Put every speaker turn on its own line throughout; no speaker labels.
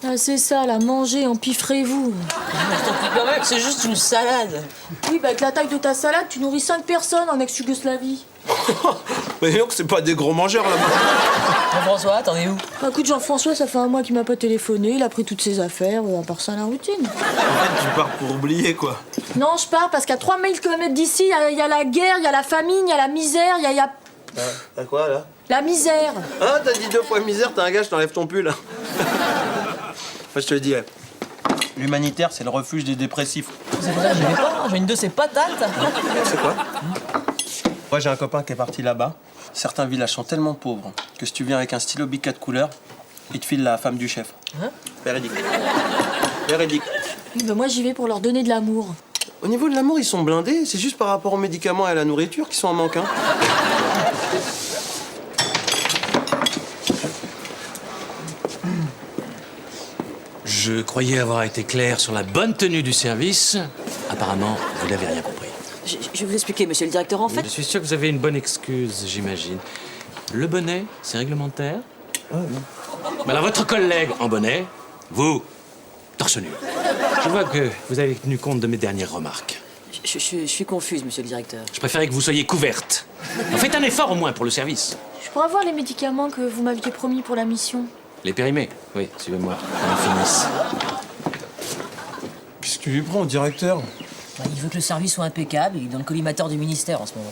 Ah, c'est ça, là, mangez, empiffrez-vous.
C'est juste une salade.
Oui, bah avec la taille de ta salade, tu nourris 5 personnes en ex-Yougoslavie.
Mais non, c'est pas des gros mangeurs là-bas.
Jean-François, t'en es où?
Bah écoute, Jean-François, ça fait un mois qu'il m'a pas téléphoné, il a pris toutes ses affaires, à part ça, la routine.
En fait, tu pars pour oublier, quoi.
Non, je pars parce qu'à 3000 km d'ici, il y a la guerre, il y a la famine, il y a la misère, il y a...
T'as quoi, là?
La misère.
Ah, t'as dit 2 fois misère, t'as un gars, je t'enlève ton pull. Moi, je te le dis, l'humanitaire, c'est le refuge des dépressifs.
C'est pour ça que j'y vais pas, j'ai une de ces patates.
C'est quoi? Moi, j'ai un copain qui est parti là-bas. Certains villages sont tellement pauvres que si tu viens avec un stylo Bic 4 couleurs, il te file la femme du chef.
Hein?
Véridique. Véridique.
Oui, bah moi, j'y vais pour leur donner de l'amour.
Au niveau de l'amour, ils sont blindés. C'est juste par rapport aux médicaments et à la nourriture qu'ils sont en manque, hein.
Je croyais avoir été clair sur la bonne tenue du service. Apparemment, vous n'avez rien compris.
Je vais vous expliquer, monsieur le directeur, en fait.
Je suis sûr que vous avez une bonne excuse, j'imagine. Le bonnet, c'est réglementaire? Mais alors, votre collègue en bonnet, vous, torse nu. Je vois que vous avez tenu compte de mes dernières remarques.
Je suis confuse, monsieur le directeur.
Je préférais que vous soyez couverte. Faites un effort au moins pour le service.
Je pourrais avoir les médicaments que vous m'aviez promis pour la mission.
Les périmés? Oui, suivez-moi. On finisse.
Qu'est-ce que tu lui prends au directeur?
Bah, il veut que le service soit impeccable, il est dans le collimateur du ministère en ce moment.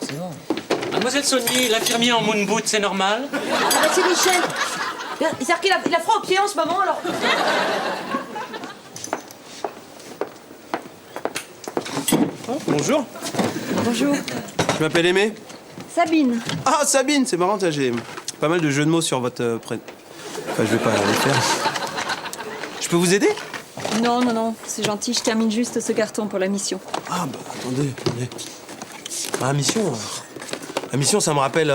C'est bon.
Mademoiselle Saunier, l'infirmier en moon boot, c'est normal?
Ah bah c'est Michel. C'est-à-dire qu'il a froid aux pieds en ce moment, alors...
Oh, bonjour.
Bonjour.
Je m'appelle Aimé.
Sabine.
Ah, Sabine, c'est marrant, j'ai pas mal de jeux de mots sur votre prénom. Enfin, je vais pas les faire. Je peux vous aider?
Non, non, non, c'est gentil, je termine juste ce carton pour la mission.
Ah, bah, attendez. La mission, ça me rappelle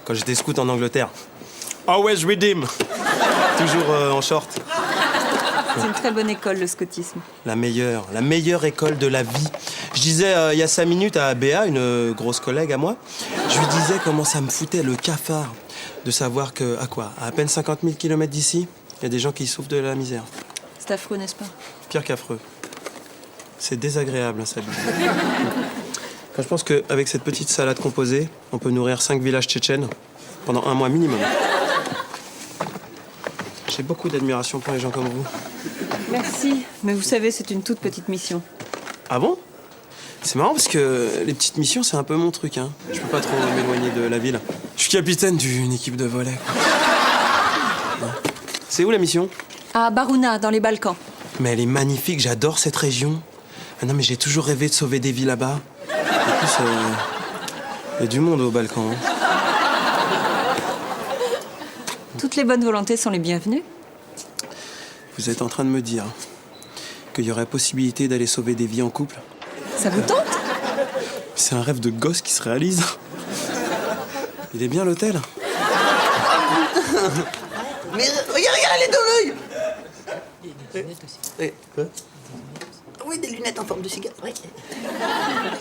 quand j'étais scout en Angleterre. Always redeem. Toujours en short.
C'est une très bonne école, le scoutisme.
La meilleure école de la vie. Je disais il y a 5 minutes à Béa, une grosse collègue à moi, je lui disais comment ça me foutait le cafard de savoir que, à peine 50 000 km d'ici, il y a des gens qui souffrent de la misère.
C'est affreux, n'est-ce pas?
Pire qu'affreux. C'est désagréable, hein, Sabine. Quand je pense qu'avec cette petite salade composée, on peut nourrir 5 villages tchétchènes pendant 1 mois minimum. J'ai beaucoup d'admiration pour les gens comme vous.
Merci, mais vous savez, c'est une toute petite mission.
Ah bon? C'est marrant parce que les petites missions, c'est un peu mon truc, hein. Je peux pas trop m'éloigner de la ville. Je suis capitaine d'une équipe de volley. Ouais. C'est où la mission?
À Barouna, dans les Balkans.
Mais elle est magnifique, j'adore cette région. Ah non, mais j'ai toujours rêvé de sauver des vies là-bas. En plus, il y a du monde aux Balkans. Hein.
Toutes les bonnes volontés sont les bienvenues.
Vous êtes en train de me dire qu'il y aurait possibilité d'aller sauver des vies en couple?
Ça vous tente?
C'est un rêve de gosse qui se réalise. Il est bien l'hôtel.
Mais regarde, elle est dans l'œil. Quoi? Oui, des lunettes en forme de cigare. Oui.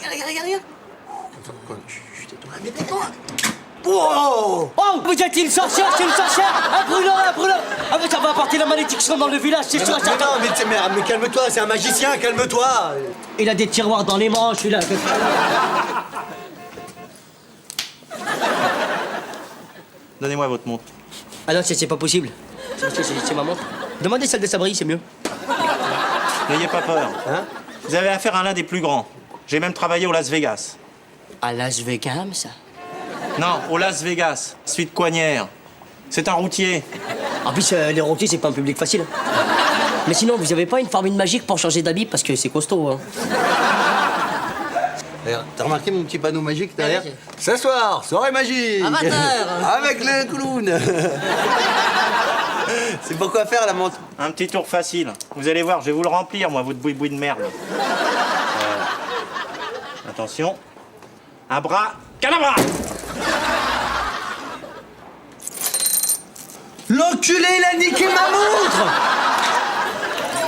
Regarde. Mais tais-toi. Wow!
Oh, vous êtes une sorcière, c'est une sorcière! Un brûleur! Ah, mais ça va apporter la malédiction dans le village, c'est sûr,
Mais non, mais calme-toi, c'est un magicien, calme-toi.
Il a des tiroirs dans les manches, celui-là.
Donnez-moi votre montre.
Ah non, c'est pas possible. C'est ma montre. Demandez celle de Sabri, c'est mieux.
N'ayez pas peur.
Hein?
Vous avez affaire à l'un des plus grands. J'ai même travaillé au Las Vegas.
À Las Vegas, ça?
Non, au Las Vegas, suite Coignères. C'est un routier.
En plus, les routiers, c'est pas un public facile. Mais sinon, vous avez pas une formule magique pour changer d'habit parce que c'est costaud, hein?
Regarde, t'as remarqué mon petit panneau magique derrière?
Ouais,
Ce soir, soirée magique.
À 20h.
Avec le clown. C'est pour quoi faire la montre?
Un petit tour facile. Vous allez voir, je vais vous le remplir, moi, votre boui-boui de merde. Attention. Un bras. Canabra!
L'enculé, il a niqué ma montre.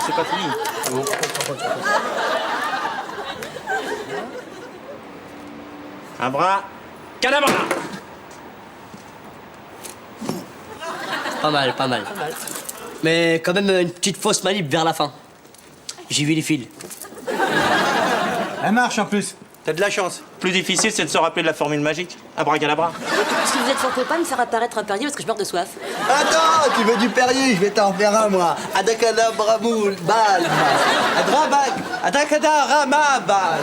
C'est pas fini. Bon. Un bras. Canabra!
Pas mal. Mais quand même une petite fausse manip vers la fin. J'ai vu les fils.
Elle marche en plus.
T'as de la chance. Plus difficile, c'est de se rappeler de la formule magique. Abracadabra.
Si vous êtes son copain, me faire apparaître un Perrier parce que je meurs de soif.
Attends, tu veux du Perrier? Je vais t'en faire un, moi. Adakadabramoul, bal. Adrabak, adakadaramabal.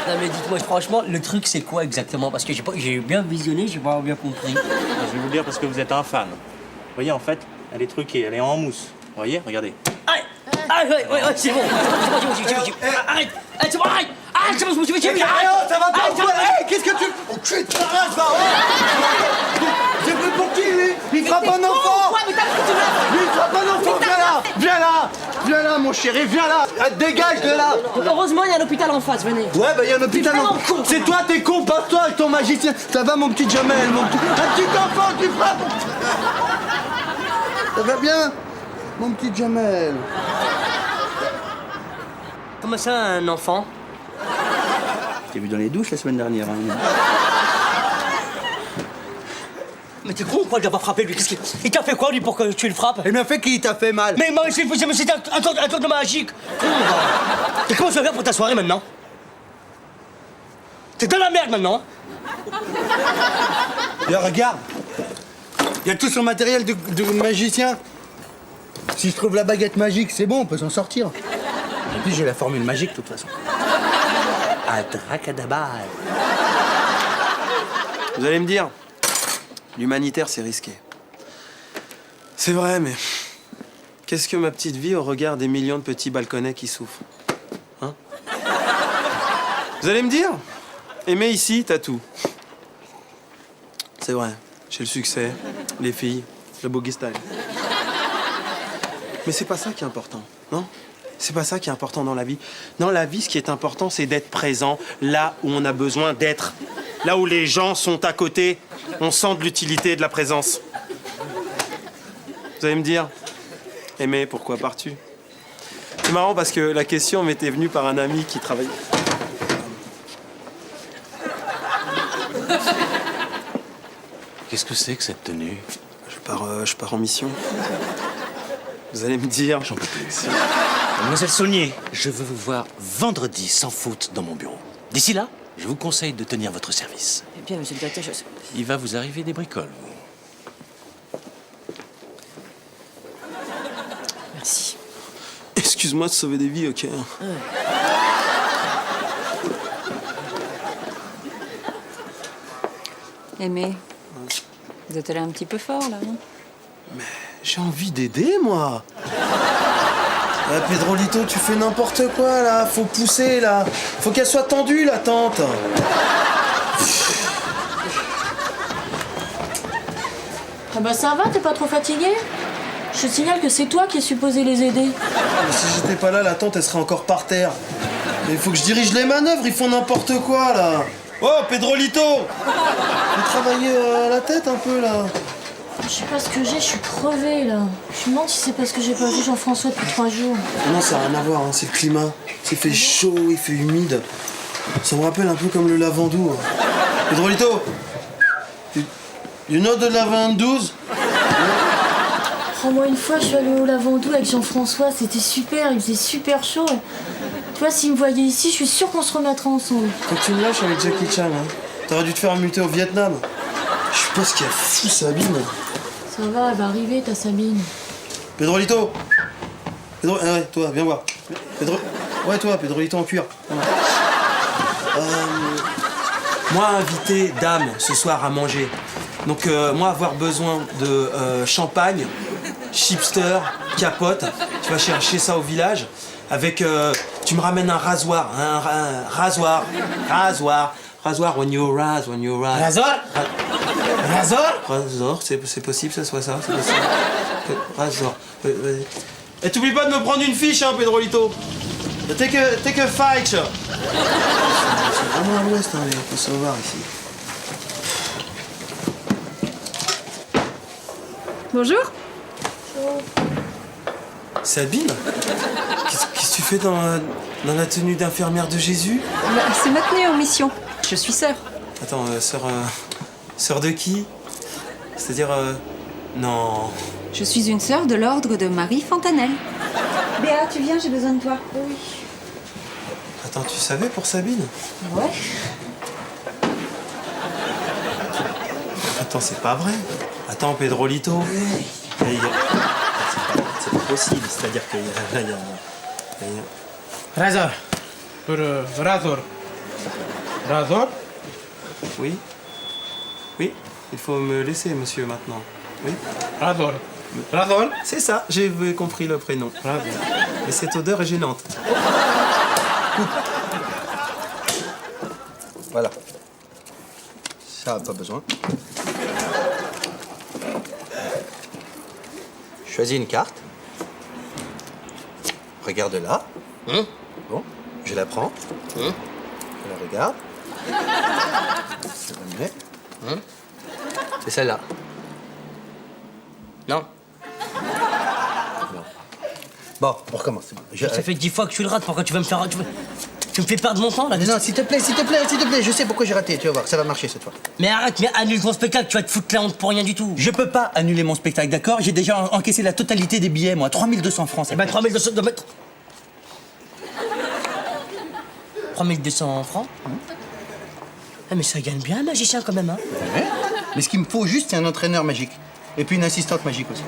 Non mais dites-moi franchement, le truc c'est quoi exactement? Parce que j'ai bien visionné, j'ai pas bien compris.
Je vais vous le dire parce que vous êtes un fan. Vous voyez, en fait, elle est truquée, elle est en mousse. Vous voyez, regardez.
Ouais, c'est bon. Arrête, c'est bon, arrête, c'est bon, je me suis
Ça va pas, toi? Qu'est-ce que tu... Oh, tu t'arraches, va, c'est pris pour qui, lui? Il frappe un enfant!
Ouais, mais t'as pris du
Lui, il frappe un enfant! Viens là, mon chéri, viens là! Dégage de là!
Heureusement, il y a un hôpital en face, venez.
Ouais, bah, il y a un hôpital.
vraiment con.
C'est toi, t'es con, passe-toi avec ton magicien. Ça va, mon petit Jamel, mon petit... Un petit enfant qui frappe! Ça va bien? Mon petit Jamel.
Comment ça, un enfant?
T'es vu dans les douches la semaine dernière, hein?
Mais t'es con ou quoi de l'avoir frappé lui? Qu'est-ce qu'il il t'a fait quoi lui pour que tu le frappes?
Il m'a fait qui t'a fait mal?
Mais moi, c'était un tour de magique. Et comment tu vas faire pour ta soirée maintenant? T'es dans la merde maintenant.
Et regarde, il y a tout son matériel de magicien. Si je trouve la baguette magique, c'est bon, on peut s'en sortir. Et puis j'ai la formule magique de toute façon. Abracadabra.
Vous allez me dire, l'humanitaire, c'est risqué. C'est vrai, mais qu'est-ce que ma petite vie au regard des millions de petits balconnets qui souffrent? Hein? Vous allez me dire, aimer ici, t'as tout. C'est vrai, j'ai le succès, les filles, le boogie style. Mais c'est pas ça qui est important, non? C'est pas ça qui est important dans la vie. Dans la vie, ce qui est important, c'est d'être présent là où on a besoin d'être. Là où les gens sont à côté, on sent de l'utilité de la présence. Vous allez me dire, aimer, pourquoi pars-tu? C'est marrant parce que la question m'était venue par un ami qui travaillait.
Qu'est-ce que c'est que cette tenue?
Je pars en mission. Vous allez me dire.
J'en peux plus. Mademoiselle Saulnier, je veux vous voir vendredi sans faute dans mon bureau. D'ici là, je vous conseille de tenir votre service.
Eh bien, monsieur le directeur,
Il va vous arriver des bricoles, vous.
Merci.
Excuse-moi de sauver des vies, ok?
Aimé, vous êtes allé un petit peu fort, là, hein?
J'ai envie d'aider, moi. Ah, Pedrolito, tu fais n'importe quoi, là. Faut pousser, là. Faut qu'elle soit tendue, la tente.
Ah bah ça va, t'es pas trop fatigué? Je te signale que c'est toi qui es supposé les aider.
Mais si j'étais pas là, la tente, elle serait encore par terre. Mais il faut que je dirige les manœuvres, ils font n'importe quoi, là. Oh, Pedrolito! Faut travailler la tête un peu, là.
Je sais pas ce que j'ai, je suis crevée là. Je me demande si c'est parce que j'ai pas vu Jean-François depuis 3 jours.
Non, ça n'a rien à voir, hein, c'est le climat. Il fait chaud, il fait humide. Ça me rappelle un peu comme le lavandou. Pedrolito! You know the lavandous?
Oh, moi une fois je suis allée au Lavandou avec Jean-François, c'était super, il faisait super chaud. Tu vois, s'il me voyait ici, je suis sûre qu'on se remettrait ensemble.
Faut que tu me lâches avec Jackie Chan, hein. T'aurais dû te faire muter au Vietnam. Je sais pas ce qu'il y a fou, Sabine.
Ça va, elle va arriver ta Sabine.
Pedrolito! Ah ouais, toi, viens voir. Ouais, toi, Pedrolito en cuir. Moi, invité dame ce soir à manger. Donc, moi, avoir besoin de champagne, chipster, capote. Tu vas chercher ça au village. Avec, tu me ramènes un rasoir. Un rasoir. Rasoir, when you ras.
Razor?
Razor, c'est possible que ce soit ça, c'est possible. Razor. Vas-y. Et t'oublies pas de me prendre une fiche, hein, Pedrolito. Take a fight. C'est vraiment à l'ouest, hein, faut savoir ici.
Bonjour.
Sabine? Qu'est-ce que tu fais dans la tenue d'infirmière de Jésus?
C'est ma tenue en mission. Je suis sœur.
Attends, sœur de qui? C'est-à-dire, Non.
Je suis une sœur de l'ordre de Marie Fontanelle. Béa, tu viens, j'ai besoin de toi.
Oui.
Attends, tu savais pour Sabine?
Ouais.
Attends, c'est pas vrai. Attends, Pedrolito. C'est pas possible, c'est-à-dire qu'il y a...
Razor. Pour Razor. Razor?
Oui? Oui, il faut me laisser, monsieur, maintenant. Oui?
Razor. Razor?
C'est ça, j'ai compris le prénom.
Razor.
Et cette odeur est gênante.
Voilà. Ça, pas besoin. Choisis une carte. Regarde là. Bon, je la prends. Je la regarde. Je la mets. C'est celle-là.
Non.
Bon, on recommence.
Ça fait 10 fois que tu le rates, pourquoi tu vas me faire... Tu me fais perdre mon temps, là?
Mais non, s'il te plaît, je sais pourquoi j'ai raté, tu vas voir, ça va marcher cette fois.
Mais arrête, mais annule ton spectacle, tu vas te foutre la honte pour rien du tout.
Je peux pas annuler mon spectacle, d'accord? J'ai déjà encaissé la totalité des billets, moi, 3200 francs.
Eh ben 3200... 3200 francs. Ah, mais ça gagne bien un magicien quand même, hein.
Ouais. Mais ce qu'il me faut juste, c'est un entraîneur magique. Et puis une assistante magique aussi.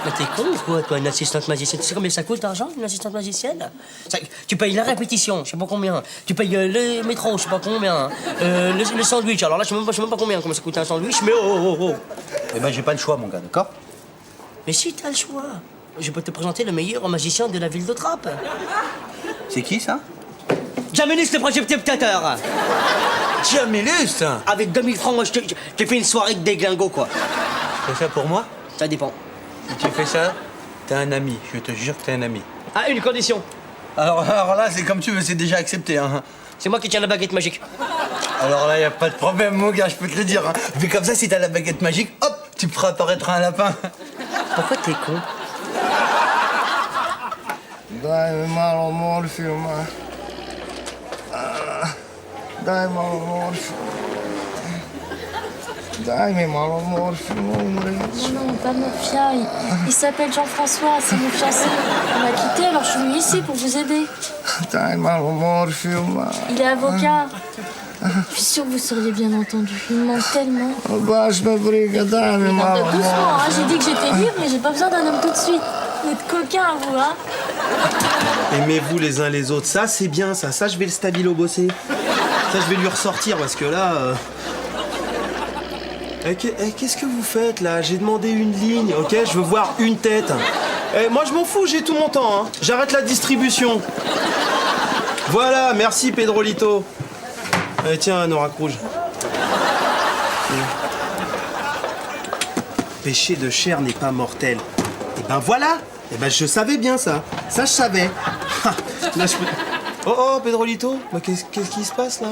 Mais t'es con ou quoi, toi, une assistante magicienne? Tu sais combien ça coûte d'argent, une assistante magicienne? Tu payes la répétition, je sais pas combien. Tu payes le métro, je sais pas combien. Le sandwich, alors là, je sais même pas combien ça coûte un sandwich, mais oh.
Eh ben, j'ai pas le choix, mon gars, d'accord?
Mais si, t'as le choix. Je peux te présenter le meilleur magicien de la ville de Trappes.
C'est qui, ça?
Jamélus, le projecteur.
Jamélus!
Avec 2000 francs, moi, je t'ai fait une soirée de déglingo, quoi.
Tu fais ça pour moi?
Ça dépend.
Si tu fais ça, t'es un ami. Je te jure que t'es un ami.
Ah, une condition.
Alors là, c'est comme tu veux, c'est déjà accepté, hein.
C'est moi qui tiens la baguette magique.
Alors là, y a pas de problème, mon gars, je peux te le dire, hein. Vu comme ça, si t'as la baguette magique, hop, tu feras apparaître un lapin.
Pourquoi t'es con?
Daj mi malo morfijuma. Daj malo morfijuma. Daj mi malo morfijuma, umrem.
Non, pas Morphia. Il s'appelle Jean-François, c'est mon fiancé. On m'a quitté, alors je suis venu ici pour vous aider.
Daj malo morfijuma.
Il est avocat. Je suis sûre que vous seriez bien entendu. Il me manque tellement.
Baš me briga, daj mi malo
Doucement, hein. J'ai
morfijuma.
dit que j'étais libre, mais j'ai pas besoin d'un homme tout de suite. Vous êtes coquins, vous, hein.
Aimez-vous les uns les autres, ça c'est bien, ça je vais le stabilo bosser. Ça je vais lui ressortir parce que là... Qu'est-ce que vous faites là? J'ai demandé une ligne, ok? Je veux voir une tête. Moi je m'en fous, j'ai tout mon temps, hein. J'arrête la distribution. Voilà, merci Pedrolito. Tiens, un oracle rouge. Péché de chair n'est pas mortel. Et ben voilà. Et ben je savais bien ça. Ça je savais. Là, je peux... Oh Pedrolito, mais qu'est-ce qui se passe là?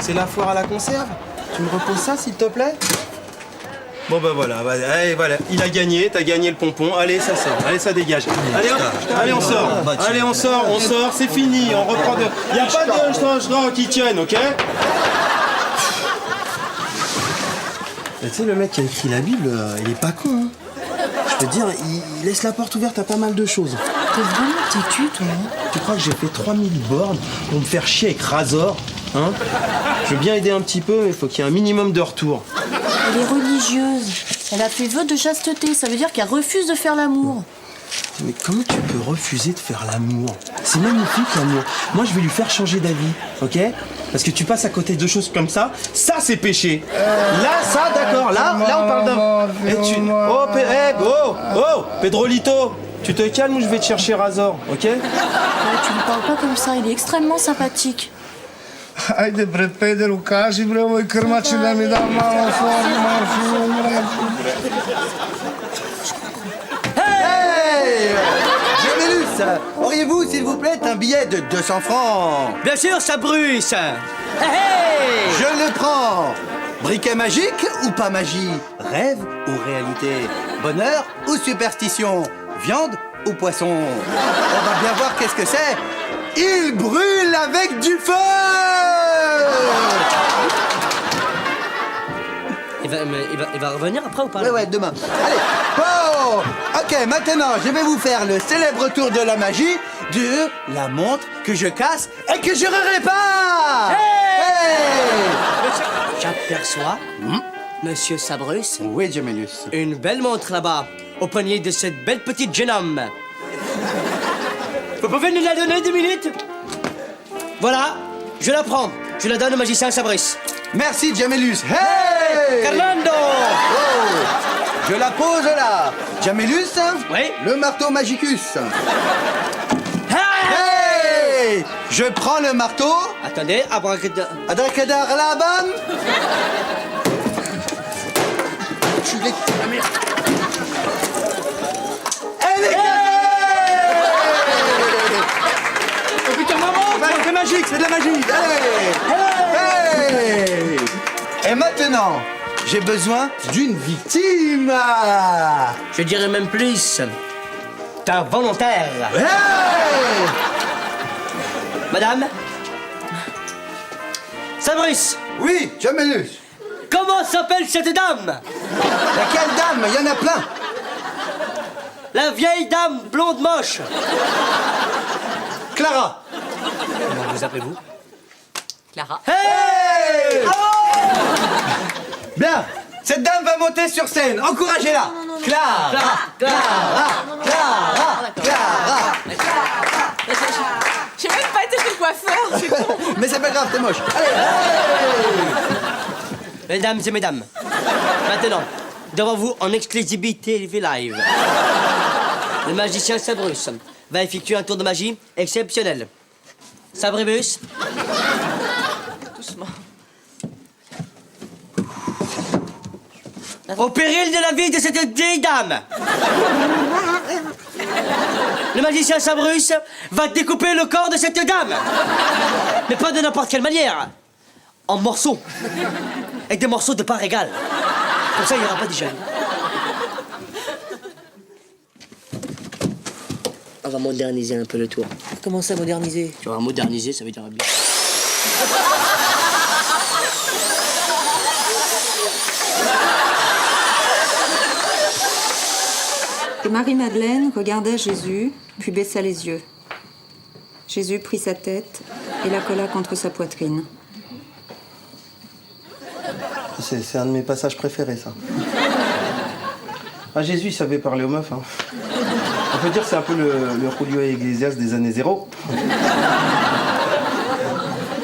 C'est la foire à la conserve? Tu me reposes ça s'il te plaît? Bon bah voilà, allez, voilà, il a gagné, t'as gagné le pompon, allez ça sort, allez ça dégage. Allez hop, allez on sort, c'est fini, on reprend de... Y a pas de qui tiennent, ok? Mais tu sais, le mec qui a écrit la Bible, il est pas con, hein. Je peux te dire, il laisse la porte ouverte à pas mal de choses.
T'es vraiment têtu, toi, hein.
Tu crois que j'ai fait 3000 bornes pour me faire chier avec Razor, hein? Je veux bien aider un petit peu, mais il faut qu'il y ait un minimum de retour.
Elle est religieuse. Elle a fait vœu de chasteté. Ça veut dire qu'elle refuse de faire l'amour.
Mais comment tu peux refuser de faire l'amour? C'est magnifique l'amour. Moi je vais lui faire changer d'avis, ok? Parce que tu passes à côté de choses comme ça c'est péché. Là, ça, d'accord, là on parle d'un... Oh, Pedrolito, tu te calmes ou je vais te chercher Razor, ok?
Ouais, tu lui parles pas comme ça. Il est extrêmement sympathique.
Ajde bre, pederu, kaži bre ovoj krmači da mi da malo morfijuma.
Hey! Jamélus, auriez-vous, s'il vous plaît, un billet de 200 francs?
Bien sûr, ça bruisse. Hey!
Je le prends. Briquet magique ou pas magie? Rêve ou réalité? Bonheur ou superstition? Viande ou poisson? On va bien voir qu'est-ce que c'est. Il brûle avec du feu!
Il va revenir après ou pas?
Ouais, demain. Allez, bon. Ok, maintenant, je vais vous faire le célèbre tour de la magie de la montre que je casse et que je répare. Hey!
J'aperçois, Monsieur Sabrus,
Oui, Gemellus.
une belle montre là-bas, au poignet de cette belle petite jeune homme. Vous pouvez nous la donner 2 minutes? Voilà, je la prends. Je la donne au magicien Sabrus.
Merci, Gemellus. Hey!
Carlando!
Oh! Je la pose là. Gemellus.
Oui?
Le marteau magicus.
Hey!
Hey! Je prends le marteau.
Attendez, abracadabra.
Abracadabra la bam. Je suis Elle est
Oh putain, maman!
C'est magique, c'est de la magie. Allez. Hey! Et maintenant, j'ai besoin d'une victime.
Je dirais même plus. T'es volontaire.
Hey!
Madame? Sabrus,
Oui, Gemellus.
comment s'appelle cette dame?
Laquelle dame? Il y en a plein.
La vieille dame blonde moche.
Clara.
Comment vous appelez-vous?
Clara.
Hey! Bien. Cette dame va monter sur scène. Encouragez-la. Clara.
J'ai même pas été chez le coiffeur, c'est con.
Mais c'est pas grave, t'es moche. Allez.
Mesdames et mesdames, maintenant, devant vous, en exclusivité live, le magicien Sabrus va effectuer un tour de magie exceptionnel. Sabribus.
Doucement.
Au péril de la vie de cette vieille dame, le magicien Sabrus va découper le corps de cette dame. Mais pas de n'importe quelle manière. En morceaux. Et des morceaux de part égale. Comme ça, il n'y aura pas de gêne. On va moderniser un peu le tour.
Comment ça, moderniser?
Tu vas moderniser, ça veut dire bien.
Et Marie-Madeleine regardait Jésus, puis baissa les yeux. Jésus prit sa tête et la colla contre sa poitrine.
C'est un de mes passages préférés, ça. Ah, Jésus, il savait parler aux meufs. Hein. On peut dire que c'est un peu le Julio Iglesias des années 0.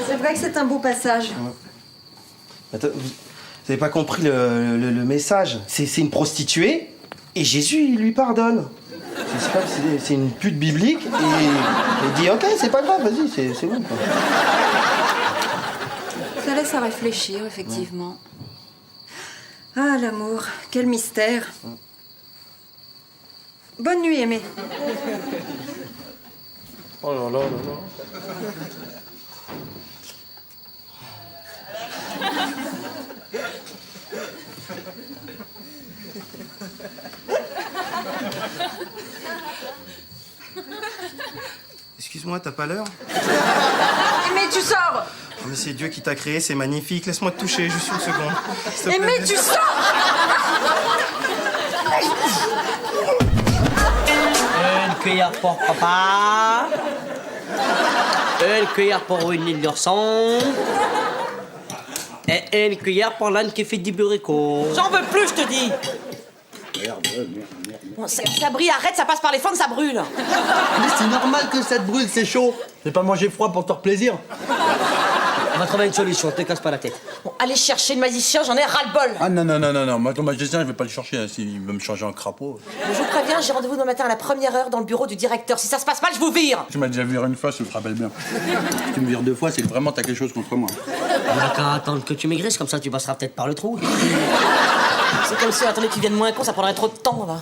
C'est vrai que c'est un beau passage.
Attends, vous n'avez pas compris le message. C'est une prostituée et Jésus, il lui pardonne. C'est une pute biblique et il dit ok, c'est pas grave, vas-y, c'est bon. Quoi.
Ça laisse à réfléchir, effectivement. Ah, l'amour, quel mystère. Bonne nuit, Aimé.
Oh là là là là. Excuse-moi, t'as pas l'heure?
Aimé, tu sors.
Oh, mais c'est Dieu qui t'a créé, c'est magnifique. Laisse-moi te toucher, juste une seconde. S'il te plaît.
Aimé, tu sors.
Une cuillère pour papa. Une cuillère pour une garçon. Et une cuillère pour l'âne qui fait du burrico.
J'en veux plus, je te dis. Bon, Sabri, arrête, ça passe par les fentes, ça brûle.
Mais c'est normal que ça te brûle, c'est chaud. J'ai pas mangé froid pour te faire plaisir.
On va trouver une solution, te casse pas la tête.
Bon, allez chercher le magicien, j'en ai ras-le-bol.
Ah non, moi ton magicien je vais pas le chercher, hein, s'il veut me changer en crapaud.
Je vous préviens, j'ai rendez-vous demain matin à la première heure dans le bureau du directeur. Si ça se passe mal, je vous vire.
Tu m'as déjà viré une fois, je te rappelle bien. Si tu me vires 2 fois, c'est que vraiment t'as quelque chose contre moi.
On n'a qu'à attendre que tu maigrisses, comme ça tu passeras peut-être par le trou.
C'est comme si on attendait que tu viennes moins con, ça prendrait trop de temps, là.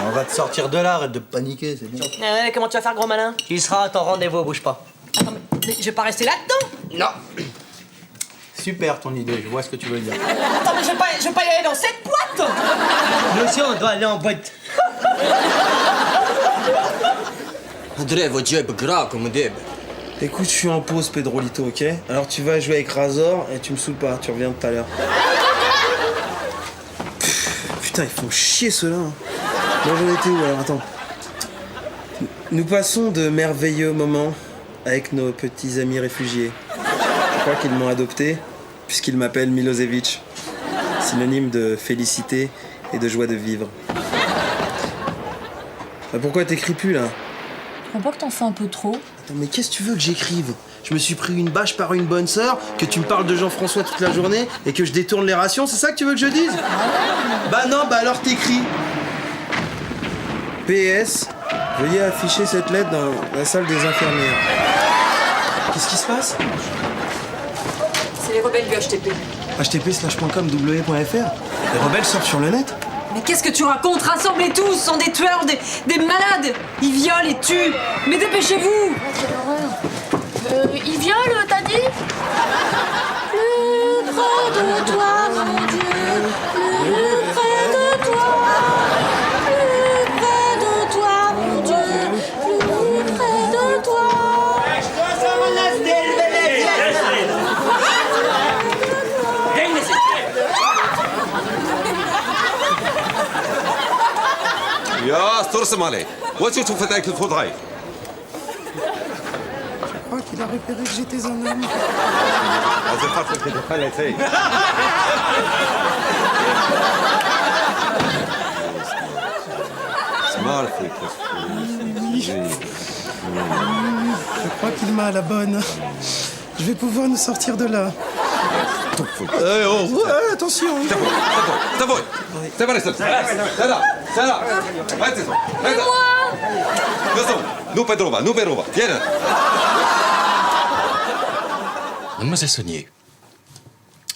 On va te sortir de là, arrête de paniquer, c'est bon.
Ouais, comment tu vas faire, gros malin?
Tu seras à ton rendez-vous, bouge pas.
Attends, mais je vais pas rester là-dedans.
Non.
Super ton idée, je vois ce que tu veux dire.
Attends, mais je vais pas y aller dans cette boîte.
Nous aussi, on doit aller en boîte.
Andrei, vou dizer begraco, me debe.
Écoute, je suis en pause, Pedrolito, ok? Alors tu vas jouer avec Razor et tu me saoules pas, tu reviens tout à l'heure. Putain, ils font chier ceux-là. Hein. Bon, j'en étais où alors? Attends. Nous passons de merveilleux moments avec nos petits amis réfugiés. Je crois qu'ils m'ont adopté puisqu'ils m'appellent Milosevic, synonyme de félicité et de joie de vivre. Bah, pourquoi t'écris plus là?
Tu crois pas que t'en fais un peu trop?
Attends, mais qu'est-ce que tu veux que j'écrive? Je me suis pris une bâche par une bonne sœur, que tu me parles de Jean-François toute la journée et que je détourne les rations, c'est ça que tu veux que je dise? Bah non, bah alors t'écris. PS, veuillez afficher cette lettre dans la salle des infirmières. Qu'est-ce qui se passe?
C'est les rebelles du HTP.
http:/.com.w.fr. Les rebelles sortent sur le net?
Mais qu'est-ce que tu racontes? Rassemblez tous, ce sont des tueurs, des malades. Ils violent et tuent. Mais dépêchez-vous.
Quelle horreur. Il viole, t'as dit? Plus près de toi, mon Dieu. Plus près de toi. Plus près de toi, mon Dieu. Plus près de toi.
يا استرسم عليه وش تشوف ذاك الفضاي
Je crois qu'il a repéré que j'étais un homme.
هذا فرق في الحالتين
Je crois qu'il m'a à la bonne. Je vais pouvoir nous sortir de là. Attention.
تبوي تبوي سلام سلام nous Pedrova, viens.
Mademoiselle Saunier,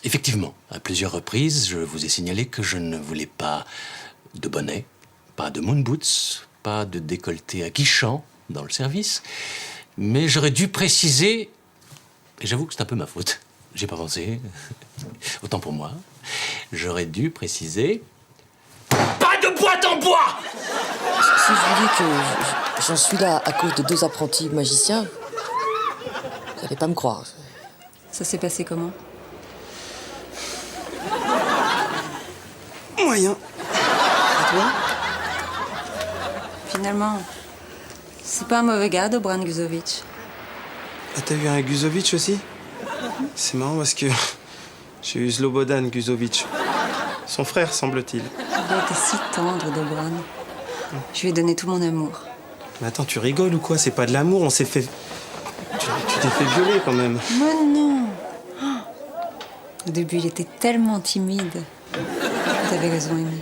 effectivement, à plusieurs reprises, je vous ai signalé que je ne voulais pas de bonnet, pas de moon boots, pas de décolleté aguichant dans le service, mais j'aurais dû préciser, et j'avoue que c'est un peu ma faute, j'ai pas pensé, autant pour moi, j'aurais dû préciser... Pas de boîte en bois!
Si je vous dis que j'en suis là à cause de 2 apprentis magiciens, vous n'allez pas me croire.
Ça s'est passé comment?
Moyen. Et toi?
Finalement, c'est pas un mauvais gars, Dobran Guzovic.
Ah, t'as eu un Guzovic aussi? C'est marrant parce que j'ai eu Slobodan Guzovic. Son frère, semble-t-il.
Il a été si tendre, Dobran. Je lui ai donné tout mon amour.
Mais attends, tu rigoles ou quoi? C'est pas de l'amour, on s'est fait... Tu t'es fait violer quand même.
Mais non. Au début, il était tellement timide. T'avais raison, Amy.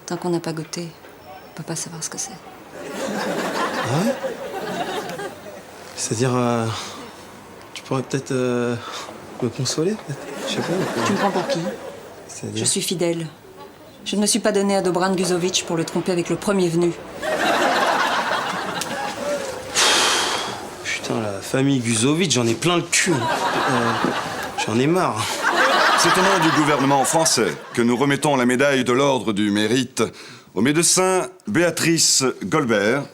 Tant qu'on n'a pas goûté, on peut pas savoir ce que c'est.
Ah ouais? C'est-à-dire... tu pourrais peut-être me consoler, peut-être? Je sais pas.
Tu me prends pour qui?
C'est-à-dire...
Je suis fidèle. Je ne me suis pas donné à Dobran Guzovic pour le tromper avec le premier venu.
Putain, la famille Guzovic, j'en ai plein le cul. J'en ai marre.
C'est au nom du gouvernement français que nous remettons la médaille de l'Ordre du Mérite au médecin Béatrice Goldberg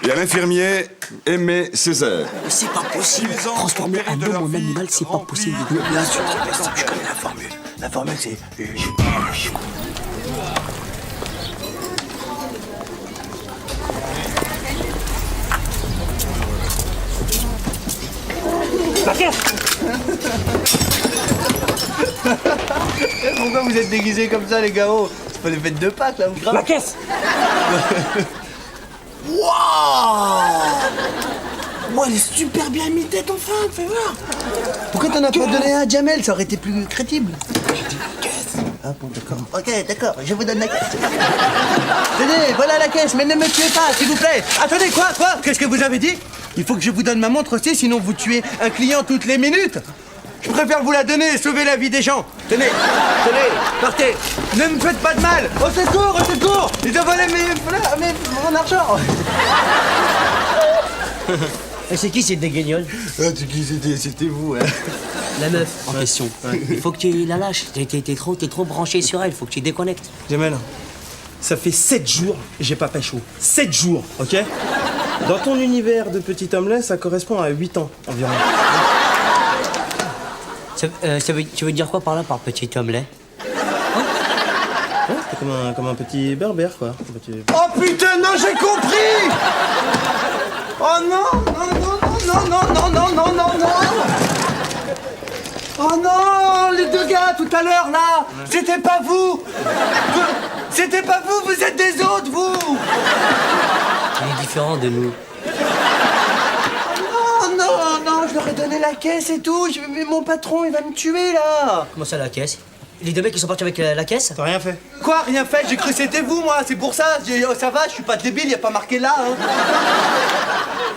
et à l'infirmier Aimé Césaire.
C'est pas possible. Transformer un homme en animal, c'est pas possible.
Bien sûr, je connais la formule. La formule, c'est... Pourquoi vous êtes déguisés comme ça, les gars? C'est pas les fêtes de Pâques, là, vous grave.
La caisse.
Waouh! Moi, elle est super bien imitée, ton femme, fais voir. Pourquoi t'en as pas donné un à Jamel? Ça aurait été plus crédible. J'ai dit la caisse. Ah bon, d'accord. Ok, d'accord, je vous donne la caisse. Tenez, voilà la caisse, mais ne me tuez pas, s'il vous plaît. Attendez, quoi? Qu'est-ce que vous avez dit? Il faut que je vous donne ma montre aussi, sinon vous tuez un client toutes les minutes. Je préfère vous la donner et sauver la vie des gens. Tenez, partez. Ne me faites pas de mal. Au secours. Ils ont volé mon argent.
Et c'est qui cette déguignole?
C'était vous, hein.
La meuf en question. Il faut que tu la lâches. T'es trop branché sur elle, faut que tu déconnectes.
Jamel, ça fait 7 jours et j'ai pas pécho. 7 jours, ok? Dans ton univers de petit homme-là, ça correspond à 8 ans environ.
Tu veux dire quoi par là, par petit homme lait?
Ouais, c'est comme un petit berbère, quoi. Un petit...
Oh putain, non, j'ai compris. Oh non, non, non, non, non, non, non, non, non, non. Oh non, les deux gars tout à l'heure là, c'était pas vous. C'était pas vous, vous êtes des autres, vous.
Il est différent de nous.
Non, non, non, je leur ai donné la caisse et tout. Mais mon patron, il va me tuer là.
Comment ça, la caisse? Les deux mecs qui sont partis avec la caisse?
T'as rien fait?
Quoi, rien fait? J'ai cru que c'était vous, moi. C'est pour ça. Oh, ça va, je suis pas débile, y a pas marqué là. Hein.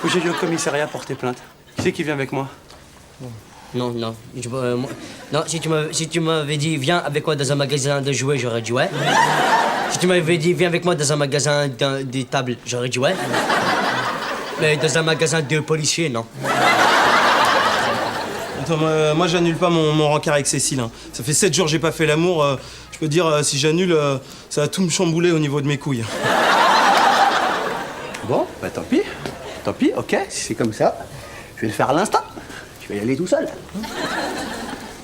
Faut que j'aille au commissariat porter plainte. Qui c'est qui vient avec moi?
Non, non. Non, si tu m'avais dit viens avec moi dans un magasin de jouets, j'aurais dit ouais. Si tu m'avais dit viens avec moi dans un magasin des tables, j'aurais dit ouais. Mais dans un magasin de policiers, non.
Attends, moi j'annule pas mon rencard avec Cécile. Hein. Ça fait 7 jours que j'ai pas fait l'amour. Je peux dire, si j'annule, ça va tout me chambouler au niveau de mes couilles.
Bon, bah tant pis. Tant pis, ok, si c'est comme ça, je vais le faire à l'instant. Je vais y aller tout seul.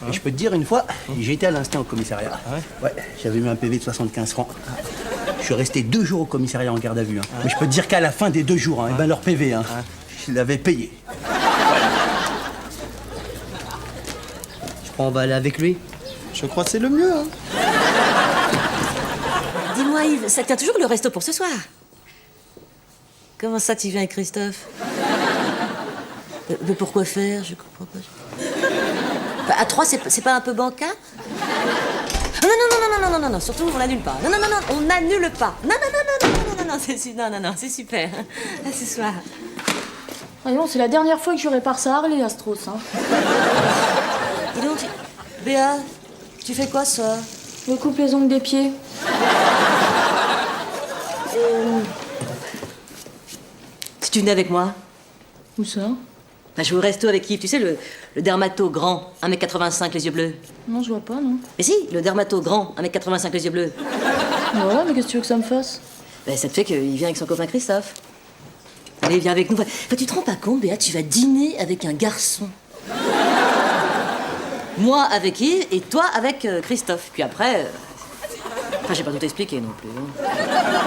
Et je peux te dire, une fois, j'ai été à l'instant au commissariat. Ouais, j'avais eu un PV de 75 francs. Je suis resté 2 jours au commissariat en garde à vue. Hein. Mais je peux te dire qu'à la fin des 2 jours, hein, leur PV, hein, je l'avais payé.
Je crois qu'on va aller avec lui.
Je crois que c'est le mieux. Hein.
Dis-moi, Yves, ça tient toujours le resto pour ce soir? Comment ça, tu viens avec Christophe? Mais pourquoi faire? Je comprends pas. Bah, à 3, c'est pas un peu bancal? Non, non, surtout, on n'annule pas. Non, on n'annule pas. Non, c'est super. À ce soir.
Voyons, c'est la dernière fois que je répare ça à Harley, Astros. Hein.
Dis donc, Béa, tu fais quoi, ça?
Je me coupe les ongles des pieds.
Si tu venais avec moi?
Où ça?
Bah, je vais au resto avec Yves, tu sais, le dermato grand, 1m85, les yeux bleus.
Non, je vois pas, non.
Mais si, le dermato grand, 1m85, les yeux bleus.
Ouais, mais qu'est-ce que tu veux que ça me fasse?
Bah, ça te fait qu'il vient avec son copain Christophe. Allez, viens avec nous. Enfin, tu te rends pas compte, Béa, tu vas dîner avec un garçon. Moi avec Yves et toi avec Christophe. Puis après... Enfin, j'ai pas tout expliqué non plus. Hein.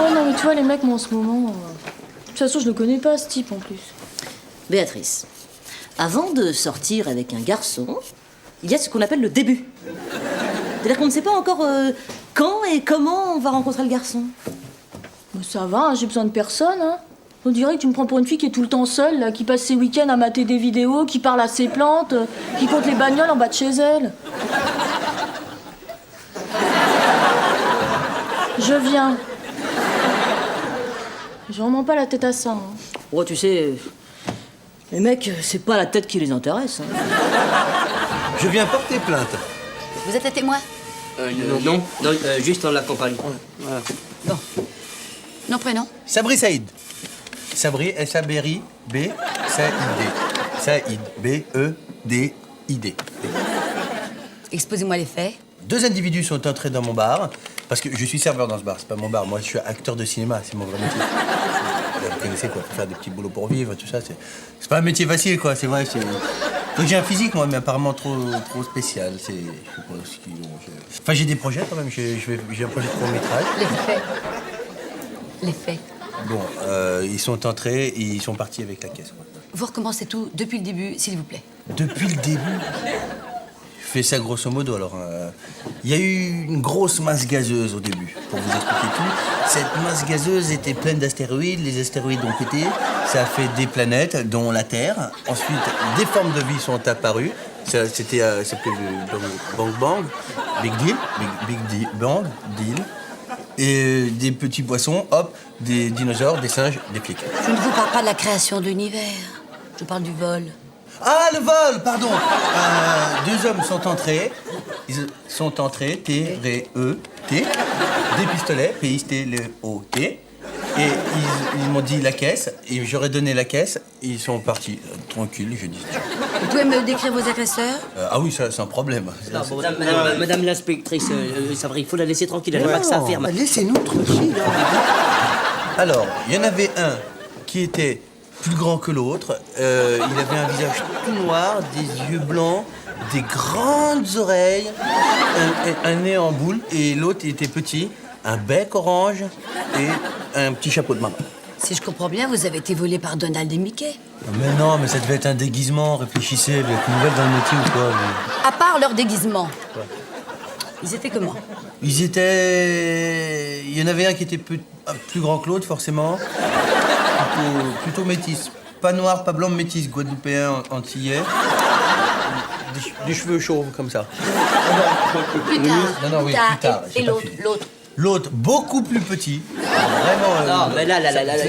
Oh non, mais tu vois, les mecs, moi, en ce moment... De toute façon, je le connais pas, ce type, en plus.
Béatrice, avant de sortir avec un garçon, il y a ce qu'on appelle le début. C'est-à-dire qu'on ne sait pas encore quand et comment on va rencontrer le garçon.
Mais ça va, hein, j'ai besoin de personne, hein. On dirait que tu me prends pour une fille qui est tout le temps seule, là, qui passe ses week-ends à mater des vidéos, qui parle à ses plantes, qui compte les bagnoles en bas de chez elle. Je viens. J'ai vraiment pas la tête à ça. Hein.
Oh, tu sais, les mecs, c'est pas la tête qui les intéresse. Hein.
Je viens porter plainte.
Vous êtes un témoin?
Non, juste on l'accompagne.
Voilà.
Bon. Nom, prénom?
Sabri Saïd. Sabri, S-A-B-R-I, B, Saïd. Saïd, B-E-D-I-D.
Exposez-moi les faits.
2 individus sont entrés dans mon bar, parce que je suis serveur dans ce bar, c'est pas mon bar. Moi, je suis acteur de cinéma, c'est mon vrai métier. Vous connaissez quoi, faire des petits boulots pour vivre, tout ça, c'est pas un métier facile, quoi, c'est vrai. Donc j'ai un physique, moi, mais apparemment trop spécial. Je sais pas ce qu'ils ont. Enfin, j'ai des projets quand même, j'ai un projet de court-métrage.
Les faits. Les faits.
Bon, ils sont entrés et ils sont partis avec la caisse, quoi.
Vous recommencez tout depuis le début, s'il vous plaît.
Depuis le début? Je fais ça grosso modo, alors. Il y a eu une grosse masse gazeuse au début, pour vous expliquer tout. Cette masse gazeuse était pleine d'astéroïdes, les astéroïdes ont pété, ça a fait des planètes, dont la Terre. Ensuite, des formes de vie sont apparues. Ça s'appelait le Bang Bang, Big Deal, Big Deal, Bang Deal. Et des petits poissons, hop, des dinosaures, des singes, des flics.
Je ne vous parle pas de la création de l'univers. Je parle du vol.
Ah, le vol, pardon. 2 hommes sont entrés. Ils sont entrés, T-R-E-T. Des pistolets, P-I-S-T-L-E-O-T. Et ils m'ont dit la caisse, et j'aurais donné la caisse, et ils sont partis. Tranquille, je dis.
Vous pouvez me décrire vos agresseurs?
Ah oui, ça, c'est un problème.
Non, madame l'inspectrice, Sabri, il faut la laisser tranquille, elle n'a pas que ça à faire.
Laissez-nous tranquille. Alors, il y en avait un qui était plus grand que l'autre. Il avait un visage tout noir, des yeux blancs, des grandes oreilles, un nez en boule. Et l'autre, il était petit, un bec orange et un petit chapeau de maman.
Si je comprends bien, vous avez été volé par Donald et Mickey.
Mais non, mais ça devait être un déguisement. Réfléchissez, vous êtes nouvelle dans le métier ou quoi
À part leur déguisement. Ils étaient comment?
Ils étaient... Il y en avait un qui était plus grand que l'autre, forcément. Plutôt métis. Pas noir, pas blanc, métis. Guadeloupéen, antillais. Des cheveux chauves, comme ça.
Plus tard.
Non, oui, plus tard.
Et l'autre?
L'autre, beaucoup plus petit. Vraiment...
Non, mais là,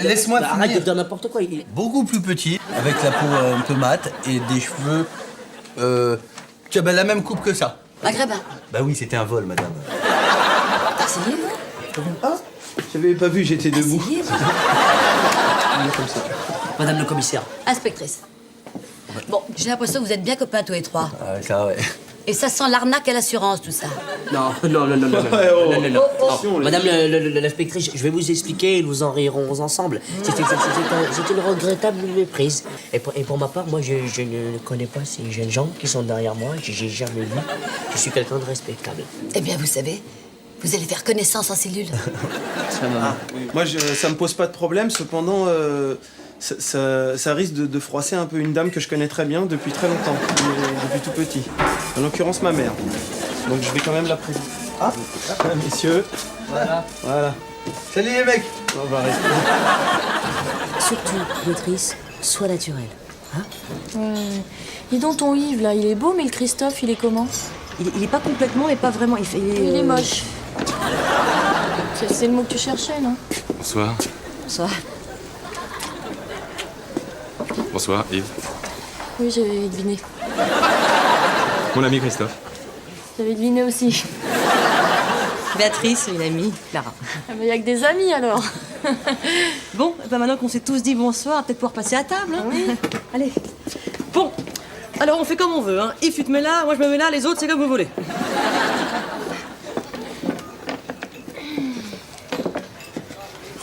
laisse-moi
arrête
finir.
de dire n'importe quoi.
Beaucoup plus petit, avec la peau un peu mate et des cheveux... qui avaient la même coupe que ça.
Maghrébin.
Bah oui, c'était un vol, madame.
Asseyez-vous.
Ah, j'avais pas vu, j'étais debout.
Madame le commissaire.
Inspectrice. Bon, j'ai l'impression que vous êtes bien copains tous les trois.
Ah, ça, ouais.
Et ça sent l'arnaque à l'assurance, tout ça.
Non. Madame l'inspectrice, je vais vous expliquer et nous en rirons ensemble. C'est une regrettable méprise. Et pour ma part, moi, je ne connais pas ces jeunes gens qui sont derrière moi. J'ai jamais vu. Je suis quelqu'un de respectable.
Eh bien, vous savez, vous allez faire connaissance en cellule.
Moi, ça me pose pas de problème, cependant, ça risque de froisser un peu une dame que je connais très bien depuis très longtemps, depuis tout petit. En l'occurrence, ma mère. Donc je vais quand même la présenter. Ah, messieurs. Voilà.
Salut les mecs.
On va rester.
Surtout, Béatrice, sois naturelle. Hein?
Dis donc, ton Yves, là, il est beau, mais le Christophe, il est comment?
Il est pas complètement et pas vraiment.
Il est moche. C'est le mot que tu cherchais, non?
Bonsoir.
Ça.
Bonsoir, Yves.
Oui, j'avais deviné.
Mon ami Christophe.
J'avais deviné aussi.
Béatrice, une amie, Clara.
Ah, mais y a que des amis, alors.
Bon, ben maintenant qu'on s'est tous dit bonsoir, on va peut-être pouvoir passer à table. Hein. Oui. Allez. Bon, alors on fait comme on veut. Hein. Yves, tu te mets là, moi je me mets là, les autres, c'est comme vous voulez.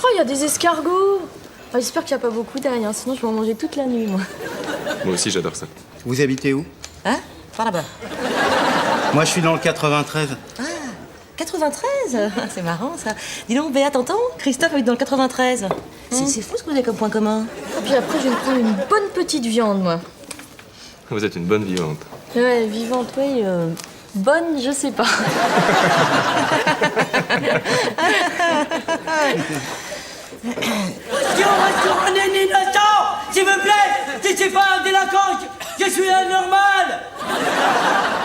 Oh, il y a des escargots. Oh, j'espère qu'il n'y a pas beaucoup d'ail, hein, sinon je vais en manger toute la nuit, moi.
Moi aussi, j'adore ça.
Vous habitez où?
Hein? Par là-bas.
Moi, je suis dans le 93.
Ah, 93. C'est marrant, ça. Dis donc, Béa, t'entends? Christophe habite dans le 93. C'est fou ce que vous avez comme point commun.
Et puis après, je vais me prendre une bonne petite viande, moi.
Vous êtes une bonne vivante.
Ouais, vivante, oui. Bonne, je sais pas.
Si on reste un innocent, s'il vous plaît, si c'est pas un délinquant, je suis un normal.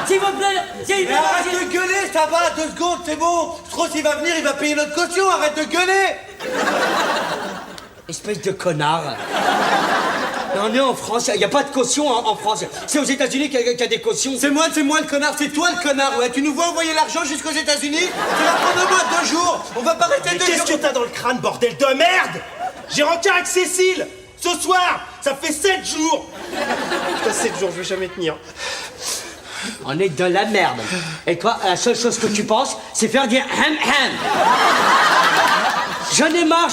S'il vous plaît,
Arrête de gueuler, ça va, 2 secondes, c'est bon. Strauss, il va venir, il va payer notre caution, arrête de gueuler.
Espèce de connard. Non, on est en France, il n'y a pas de caution en France. C'est aux États-Unis qu'il y a des cautions.
C'est moi le connard, c'est toi le connard, ouais. Tu nous vois envoyer l'argent jusqu'aux États-Unis? Tu vas prendre au moins 2 jours. On va pas rester 2 jours.
Qu'est-ce que t'as dans le crâne, bordel de merde? J'ai rencard avec Cécile ce soir. Ça fait 7 jours. Putain, 7 jours, je vais jamais tenir.
On est dans la merde. Et toi, la seule chose que tu penses, c'est faire des ham. J'en ai marre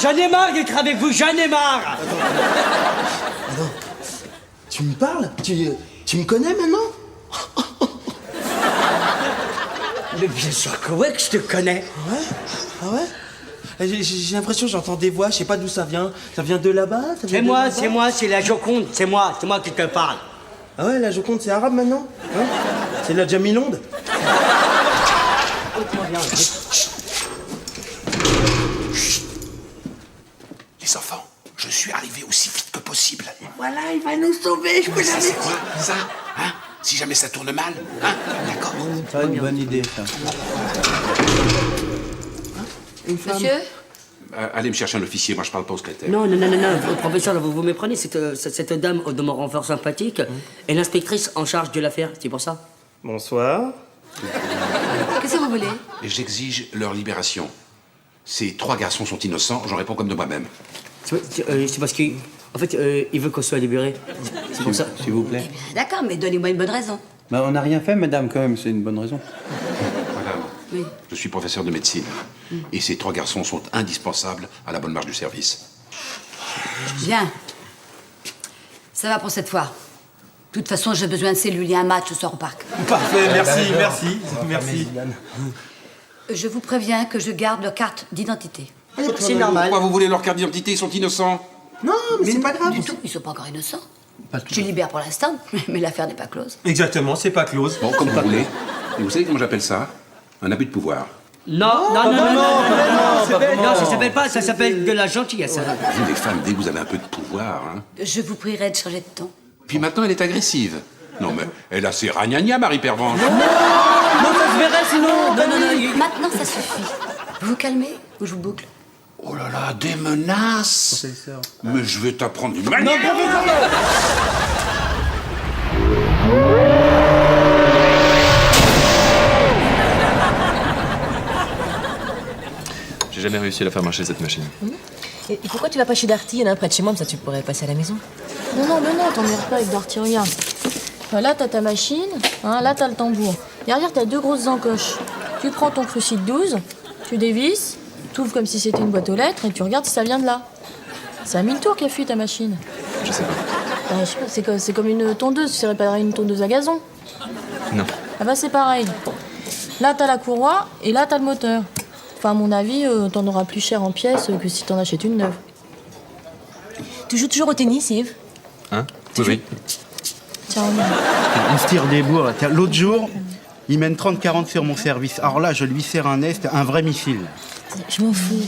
d'être avec vous, j'en ai marre.
Attends, tu me parles? Tu me connais maintenant?
Mais bien sûr que ouais, que je te connais.
Ouais? Ah ouais? J'ai l'impression que j'entends des voix, je sais pas d'où ça vient. Ça vient de là-bas?
C'est moi, c'est la Joconde, c'est moi qui te parle.
Ah ouais, la Joconde, c'est arabe maintenant? Hein? C'est la Jamilonde?
Les enfants, je suis arrivé aussi vite que possible.
Voilà, il va nous sauver, je vous
Ça,
l'avais
c'est
dit.
quoi, ça? Hein? Si jamais ça tourne mal, hein? D'accord.
C'est une bonne idée, ça.
Monsieur?
Allez me chercher un officier, moi je parle pas au secrétaire.
Non, professeur, vous méprenez, cette dame au demeurant fort sympathique est l'inspectrice en charge de l'affaire, c'est pour ça.
Bonsoir.
Qu'est-ce que vous voulez?
J'exige leur libération. Ces 3 garçons sont innocents, j'en réponds comme de moi-même.
C'est parce qu'il il veut qu'on soit libéré. C'est pour ça.
S'il vous plaît.
D'accord, mais donnez-moi une bonne raison.
Bah, on n'a rien fait, madame, quand même, c'est une bonne raison.
Madame,
Oui.
je suis professeur de médecine. Et ces 3 garçons sont indispensables à la bonne marche du service.
Bien. Ça va pour cette fois. De toute façon, j'ai besoin de cellules. Il y a un match ce soir au parc.
Parfait, merci.
Je vous préviens que je garde leur carte d'identité.
C'est normal. Pourquoi vous voulez leur carte d'identité? Ils sont innocents.
Non, mais c'est pas grave.
Du tout, ils sont pas encore innocents. Je les libère pour l'instant, mais l'affaire n'est pas close.
Exactement, c'est pas close.
Bon, comme vous voulez. Et vous savez comment j'appelle ça? Un abus de pouvoir.
Non, ça s'appelle pas, ça s'appelle de la gentillesse.
Vous, les femmes, dès que vous avez un peu de pouvoir, hein.
Je vous prierai de changer de ton.
Puis maintenant, elle est agressive. Non, mais elle a ses ragnagnas, Marie Pervenche.
Non, ça se verrait sinon. Non.
Maintenant, ça suffit. Vous vous calmez ou je vous boucle?
Oh là là, des menaces. Mais je vais t'apprendre une manière.
J'ai jamais réussi à la faire marcher, cette machine.
Et pourquoi tu vas pas chez Darty? Il y en a un près de chez moi, comme ça tu pourrais passer à la maison.
Non, t'emmerdes pas avec Darty, regarde. Là, t'as ta machine, hein, là, t'as le tambour. Derrière, t'as 2 grosses encoches. Tu prends ton crucide 12, tu dévisses, t'ouvres comme si c'était une boîte aux lettres et tu regardes si ça vient de là. C'est à 1000 tours qu'a fui ta machine.
Je sais pas.
Je sais pas, c'est comme une tondeuse, tu sais réparer une tondeuse à gazon.
Non.
Ah bah c'est pareil. Là, t'as la courroie et là, t'as le moteur. Enfin, à mon avis, t'en auras plus cher en pièces que si t'en achètes une neuve.
Tu joues toujours au tennis, Yves?
Hein? Oui.
Tiens,
On se tire des bourres. Tiens, l'autre jour, il mène 30-40 sur mon service. Alors là, je lui sers un est, un vrai missile.
je m'en fous.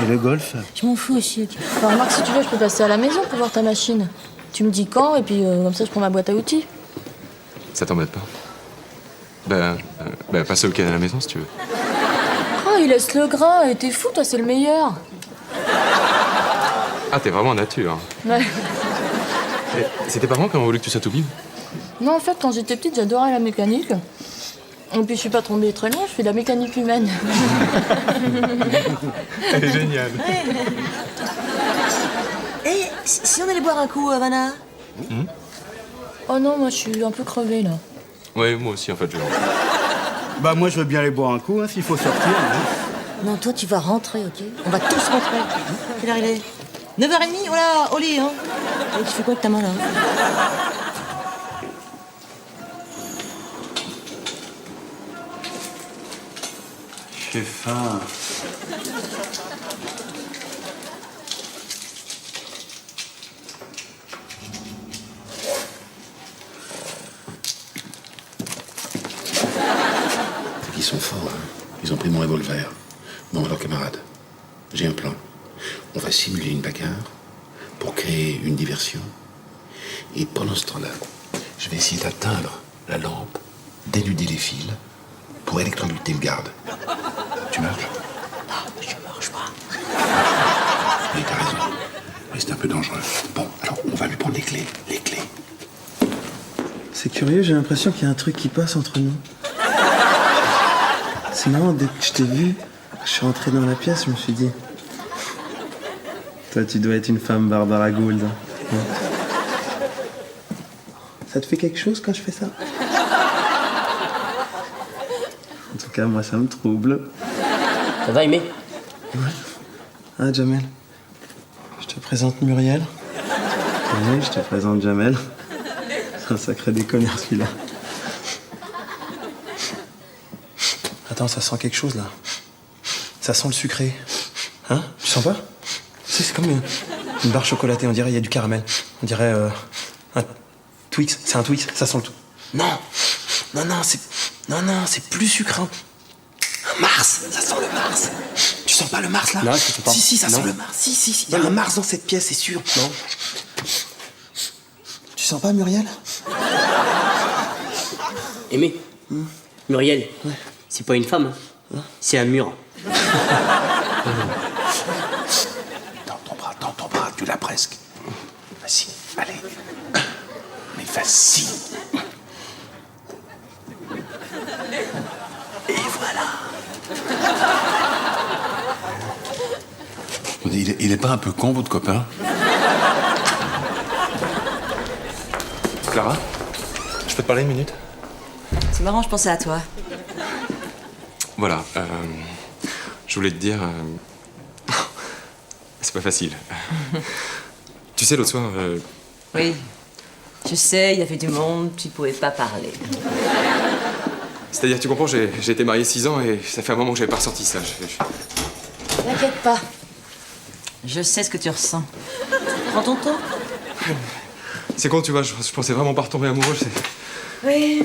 Et le golf?
Je m'en fous aussi. Enfin, remarque, si tu veux, je peux passer à la maison pour voir ta machine. Tu me dis quand, et puis comme ça, je prends ma boîte à outils.
Ça t'embête pas? Passe le week-end à la maison, si tu veux.
Oh, il laisse le gras, et t'es fou, toi, c'est le meilleur.
Ah, t'es vraiment nature.
Ouais.
C'est tes parents qui ont voulu que tu sois tout bim?
Non, en fait, quand j'étais petite, j'adorais la mécanique. Et puis, je suis pas tombée très loin, je fais de la mécanique humaine.
Elle est géniale.
Et si on allait boire un coup, Vanna?
Oh non, moi, je suis un peu crevée, là.
Ouais, moi aussi, en fait,
Bah, moi, je veux bien aller boire un coup, hein, s'il faut sortir. Hein.
Non, toi, tu vas rentrer, ok? On va tous rentrer. Quelle heure il est? 9h30, oh là, au lit, hein? Et tu fais quoi avec ta main, là?
J'ai faim.
Ils sont forts, hein. Ils ont pris mon revolver. Bon, alors, camarades, j'ai un plan. On va simuler une bagarre pour créer une diversion. Et pendant ce temps-là, je vais essayer d'atteindre la lampe, dénuder les fils pour électrocuter le garde. Tu marches?
Non, je marche pas.
Oui, t'as raison. Mais c'est un peu dangereux. Bon, alors, on va lui prendre les clés. Les clés.
C'est curieux, j'ai l'impression qu'il y a un truc qui passe entre nous. C'est marrant, dès que je t'ai vu, je suis rentré dans la pièce, je me suis dit... Toi, tu dois être une femme Barbara Gould. Hein. Ça te fait quelque chose quand je fais ça? En tout cas, moi, ça me trouble.
Ça va, Aimé?
Ouais. Ah, Jamel. Je te présente Muriel. Oui, je te présente Jamel. C'est un sacré déconneur, celui-là. Attends, ça sent quelque chose, là. Ça sent le sucré. Hein? Tu sens pas? C'est comme une barre chocolatée, on dirait il y a du caramel. On dirait un Twix. C'est un Twix, ça sent le tout. Non, c'est plus sucrant. Un Mars, ça sent le Mars. Tu sens pas le Mars là?
Non, je sais pas.
Si, ça
Non.
sent le Mars. Si, il y a un Mars dans cette pièce, c'est sûr. Non. Tu sens pas, Muriel?
Aimé? Muriel? C'est pas une femme, hein. C'est un mur.
Dans ton bras, tu l'as presque. Vas-y, allez. Mais vas-y. Et voilà. Il est pas un peu con, votre copain?
Clara? Je peux te parler une minute?
C'est marrant, je pensais à toi.
Voilà, je voulais te dire... c'est pas facile. Tu sais, l'autre soir,
Oui, je sais, il y avait du monde, tu pouvais pas parler.
C'est-à-dire, tu comprends, j'ai été marié 6 ans et ça fait un moment que j'avais pas ressorti ça.
T'inquiète pas. Je sais ce que tu ressens. Prends ton temps.
C'est con, tu vois, je pensais vraiment pas retomber amoureux.
Oui.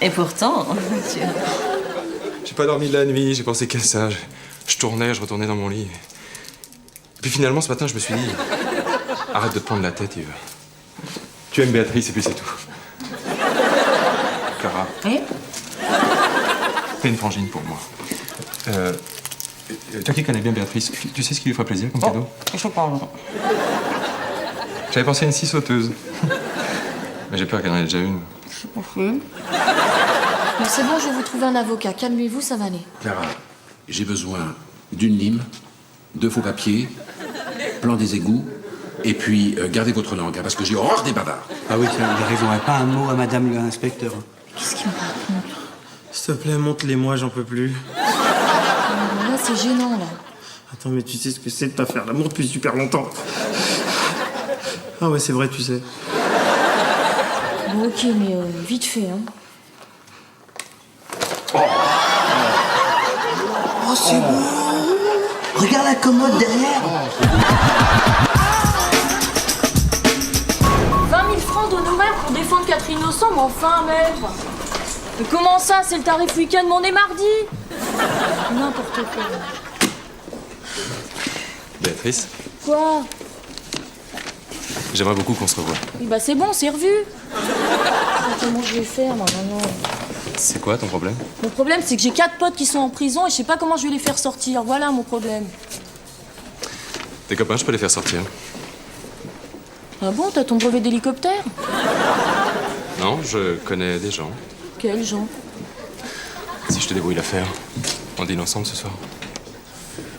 Et pourtant, tu...
J'ai pas dormi de la nuit, j'ai pensé qu'à ça. Je tournais, je retournais dans mon lit. Et puis finalement, ce matin, je me suis dit... Arrête de te prendre la tête, Yves. Tu aimes Béatrice et puis c'est tout. Clara.
Oui.
Fais une frangine pour moi. Toi qui connais bien Béatrice, tu sais ce qui lui ferait plaisir comme cadeau?
Je comprends.
J'avais pensé à une scie sauteuse. Mais j'ai peur qu'elle en ait déjà une.
C'est possible. Mais c'est bon, je vais vous trouver un avocat. Calmez-vous, ça va aller.
Clara, j'ai besoin d'une lime, 2 faux papiers, plan des égouts, et puis gardez votre langue, hein, parce que j'ai horreur des bavards.
Ah oui, tiens, il a raison, pas un mot à madame l'inspecteur.
Qu'est-ce qu'il me raconte?
S'il te plaît, monte-les-moi, j'en peux plus.
Là, c'est gênant, là.
Attends, mais tu sais ce que c'est de pas faire l'amour depuis super longtemps. Ah ouais, c'est vrai, tu sais.
Bon, ok, mais vite fait, hein.
Oh, c'est beau. Regarde la commode derrière.
20 000 francs d'honoraires pour défendre Catherine Innocent, mais enfin, maître. Mais comment ça, c'est le tarif week-end, mais on est mardi. N'importe quoi.
Béatrice,
Quoi?
j'aimerais beaucoup qu'on se revoie.
Oui, bah c'est bon, c'est revu. Comment je vais faire, moi, maintenant?
C'est quoi ton problème?
Mon problème, c'est que j'ai 4 potes qui sont en prison et je sais pas comment je vais les faire sortir. Voilà mon problème.
Tes copains, je peux les faire sortir.
Ah bon, t'as ton brevet d'hélicoptère?
Non, je connais des gens.
Quels gens?
Si je te débrouille l'affaire, on dîne ensemble ce soir.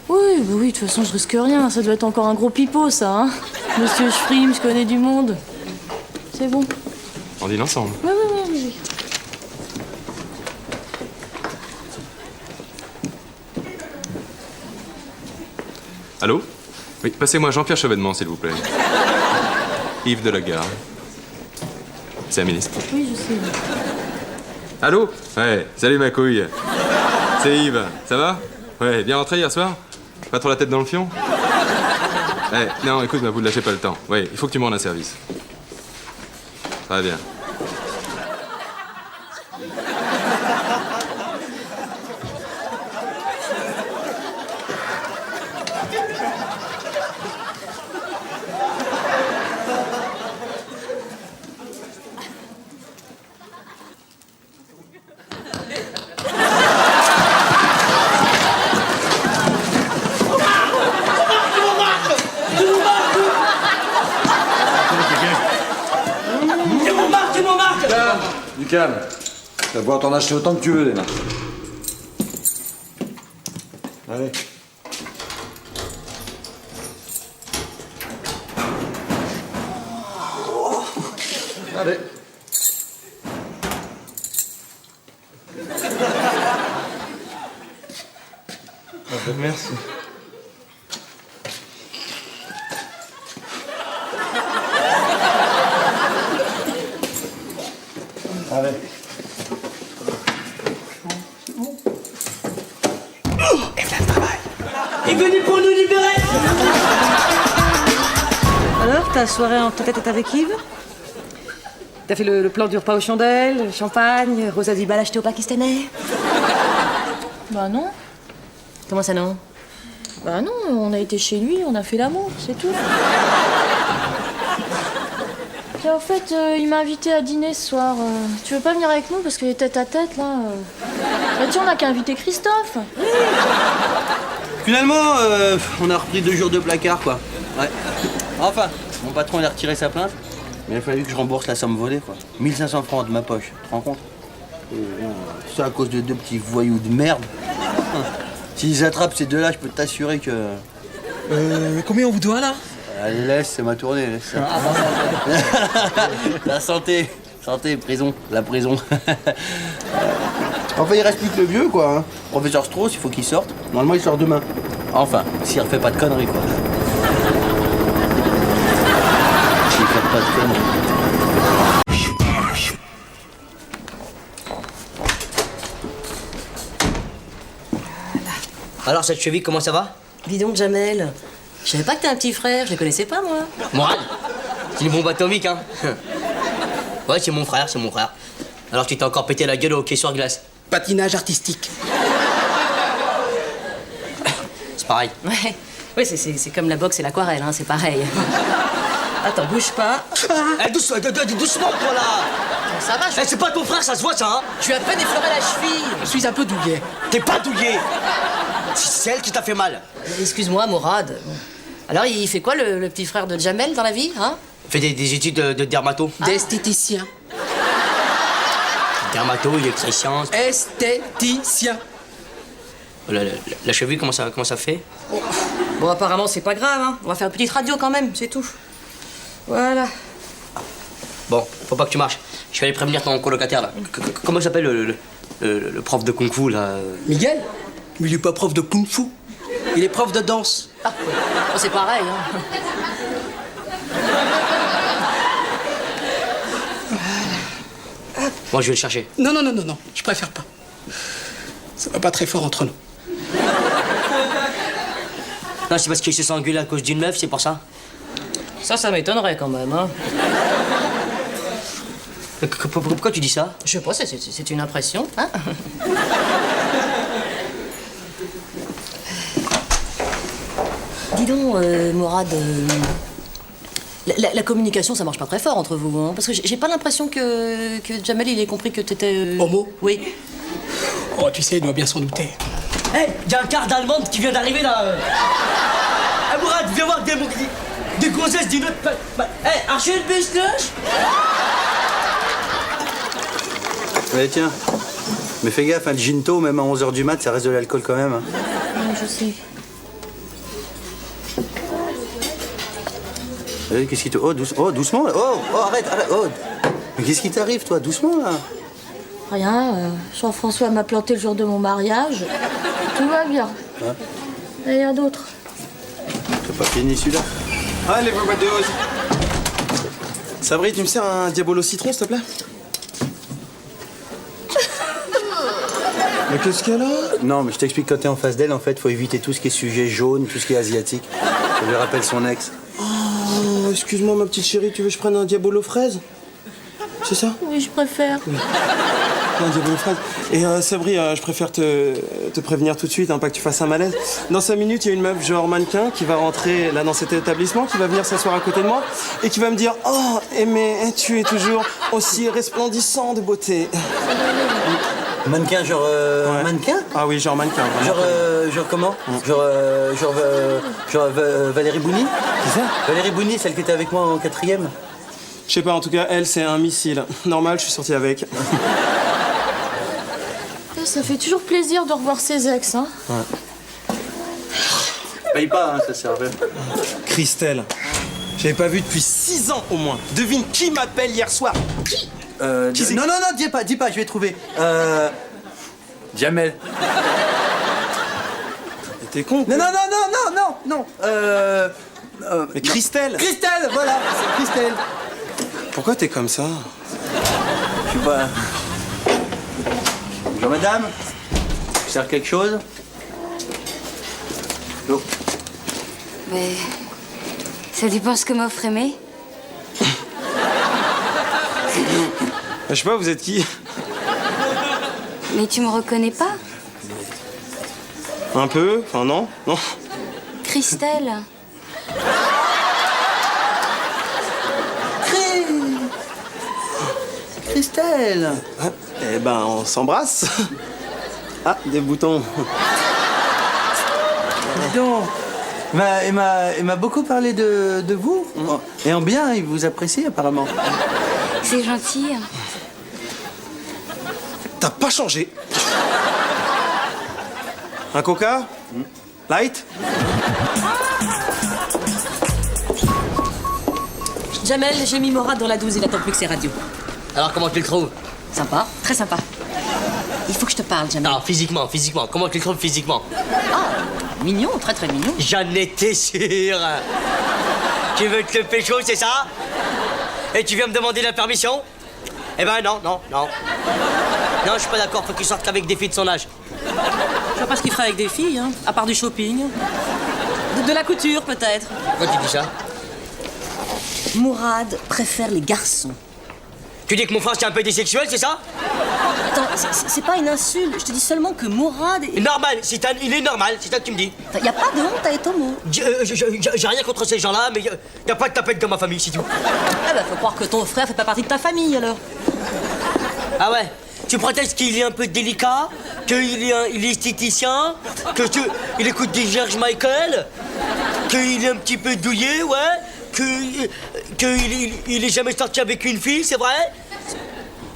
Oui, bah oui, de toute façon, je risque rien. Ça doit être encore un gros pipeau, ça, hein. Monsieur Schfrim, je connais du monde. C'est bon.
On dîne ensemble.
Oui, oui, oui, oui.
Allô? Oui, passez-moi Jean-Pierre Chevènement, s'il vous plaît. Yves Delagarde. C'est un ministre.
Oui, je sais.
Allô? Ouais, salut ma couille. C'est Yves, ça va? Ouais, bien rentré hier soir? Pas trop la tête dans le fion? Eh, non, écoute, ma boule, lâchez pas le temps. Ouais, il faut que tu me rendes un service. Très bien.
Du calme. Tu vas pouvoir t'en acheter autant que tu veux, Léna. Allez. Allez.
Merci.
Allez.
est venu pour nous libérer. Alors, ta soirée en tête-à-tête avec Yves? T'as fait le plan du repas aux chandelles, champagne, Rosa Dibal acheté au Pakistanais?
Bah non.
Comment ça non?
Bah non, on a été chez lui, on a fait l'amour, c'est tout. Puis en fait, il m'a invité à dîner ce soir. Tu veux pas venir avec nous parce que les tête-à-tête, là... Bah tiens, on a qu'à inviter Christophe.
Finalement, on a repris 2 jours de placard, quoi. Ouais. Enfin, mon patron, il a retiré sa plainte, mais il a fallu que je rembourse la somme volée, quoi. 1500 francs de ma poche, tu te rends compte? C'est à cause de 2 petits voyous de merde. S'ils attrapent ces 2-là, je peux t'assurer que...
Combien on vous doit, là?
Allez, laisse, c'est ma tournée, laisse. La santé. Santé, prison. La prison. Enfin, il reste plus que le vieux, quoi. Hein. Professeur Strauss, il faut qu'il sorte. Normalement, il sort demain. Enfin, s'il refait pas de conneries, quoi.
Alors, cette cheville, comment ça va?
Dis donc, Jamel, je savais pas que t'as un petit frère, je le connaissais pas, moi.
Mourad, c'est une bombe atomique, hein? Ouais, c'est mon frère, c'est mon frère. Alors, tu t'es encore pété la gueule au hockey sur glace?
Patinage artistique.
C'est pareil.
Ouais, ouais c'est comme la boxe et l'aquarelle, hein, c'est pareil. Attends, bouge pas.
Doucement, toi, là!
Ça va,
c'est pas ton frère, ça se voit, ça, hein?
Je lui ai à peine effleuré la cheville.
Je suis un peu douillet.
T'es pas douillet! C'est elle qui t'a fait mal.
Excuse-moi, Mourad. Alors, il fait quoi, le petit frère de Jamel, dans la vie, hein?
Il fait des études de dermato.
D'esthéticien.
Dermato, électricien.
Esthéticien.
La cheville, comment ça fait?
Bon, apparemment, c'est pas grave, hein. On va faire une petite radio quand même, c'est tout. Voilà.
Bon, faut pas que tu marches. Je vais aller prévenir ton colocataire, là. Comment s'appelle le prof de kung fu, là?
Miguel? Mais il est pas prof de kung fu. Il est prof de danse.
Ah, oh, c'est pareil, hein.
Moi, je vais le chercher.
Non, je préfère pas. Ça va pas très fort entre nous.
Non, c'est parce qu'il se sent engueuler à cause d'une meuf, c'est pour ça?
Ça m'étonnerait quand même, hein.
Pourquoi tu dis ça?
Je sais pas, c'est une impression, hein. Dis donc, Mourad, la communication, ça marche pas très fort entre vous, hein. Parce que j'ai pas l'impression que Jamel, il ait compris que t'étais...
Homo?
Oui.
Oh, tu sais, il doit bien s'en douter.
Hé, y a un quart d'allemande qui vient d'arriver, là. Hé, Mourad, viens voir des gonzesses d'une autre... Hé, Archel Busloche.
Allez, tiens. Mais fais gaffe, hein, le ginto, même à 11h du mat, ça reste de l'alcool quand même. Hein.
Ouais, je sais.
Qu'est-ce qui te... Oh, doucement. Oh, arrête. Oh. Mais qu'est-ce qui t'arrive, toi? Doucement, là.
Rien, Jean-François m'a planté le jour de mon mariage. Tout va bien.
Hein?
Et rien d'autre.
T'as pas fini, celui-là?
Allez, Barbados. Sabri, tu me sers un diabolo citron, s'il te plaît? Mais qu'est-ce qu'elle a?
Non, mais je t'explique, quand t'es en face d'elle, en fait, faut éviter tout ce qui est sujet jaune, tout ce qui est asiatique. Ça lui rappelle son ex.
Oh, excuse-moi, ma petite chérie, tu veux que je prenne un diabolo fraise? C'est ça?
Oui, je préfère.
Un diabolo fraise. Et Sabri, je préfère te prévenir tout de suite, hein, pas que tu fasses un malaise. Dans 5 minutes, il y a une meuf genre mannequin qui va rentrer là dans cet établissement, qui va venir s'asseoir à côté de moi et qui va me dire: oh, mais tu es toujours aussi resplendissant de beauté.
Mannequin, genre mannequin?
Ah oui, genre mannequin.
Genre comment? Genre Valérie Bouni?
C'est ça?
Valérie Bouni, celle qui était avec moi en 4e?
Je sais pas, en tout cas, elle, c'est un missile. Normal, je suis sorti avec.
Ça fait toujours plaisir de revoir ses ex, hein.
Ouais.
Paye pas, hein, ça servait.
Christelle. J'avais pas vu depuis 6 ans au moins. Devine qui m'appelle hier soir? Qui?
Non, dis pas, je vais trouver. Jamel.
T'es con?
Non.
Mais Christelle.
Christelle, voilà, c'est Christelle.
Pourquoi t'es comme ça?
Je sais pas. Bonjour madame. Je sers quelque chose? L'eau.
Mais ça dépend ce que m'offre Aimé.
Je sais pas, vous êtes qui?
Mais tu me reconnais pas?
Un peu? Enfin non? Non.
Christelle.
Christelle.
Ah, eh ben, on s'embrasse. Ah, des boutons.
Dis donc. Il m'a beaucoup parlé de vous. Et en bien, il vous apprécie apparemment.
C'est gentil.
T'as pas changé. Un coca? Light?
Jamel, j'ai mis Mourad dans la 12, il attend plus que ses radios.
Alors, comment tu le trouves?
Sympa, très sympa. Il faut que je te parle, Jamel.
Non, physiquement. Comment tu le trouves physiquement?
Ah, mignon, très très mignon.
J'en étais sûr. Tu veux te le pécho, c'est ça? Et tu viens me demander la permission? Eh ben non. Non, je suis pas d'accord, faut qu'il sorte qu'avec des filles de son âge.
Je vois pas ce qu'il ferait avec des filles, hein, à part du shopping. De la couture, peut-être.
Pourquoi tu dis ça?
Mourad préfère les garçons.
Tu dis que mon frère c'est un peu bisexuel, c'est ça?
Attends, c'est pas une insulte. Je te dis seulement que Mourad est...
Normal, il est normal, c'est ça que tu me dis.
Y a pas de honte à être homo.
J'ai rien contre ces gens-là, mais y a pas de tapette dans ma famille, c'est tout.
Ah bah, faut croire que ton frère fait pas partie de ta famille, alors.
Ah ouais? Tu prétextes qu'il est un peu délicat, qu'il est esthéticien, il écoute des George Michael, qu'il est un petit peu douillet, ouais, qu'il est jamais sorti avec une fille, c'est vrai?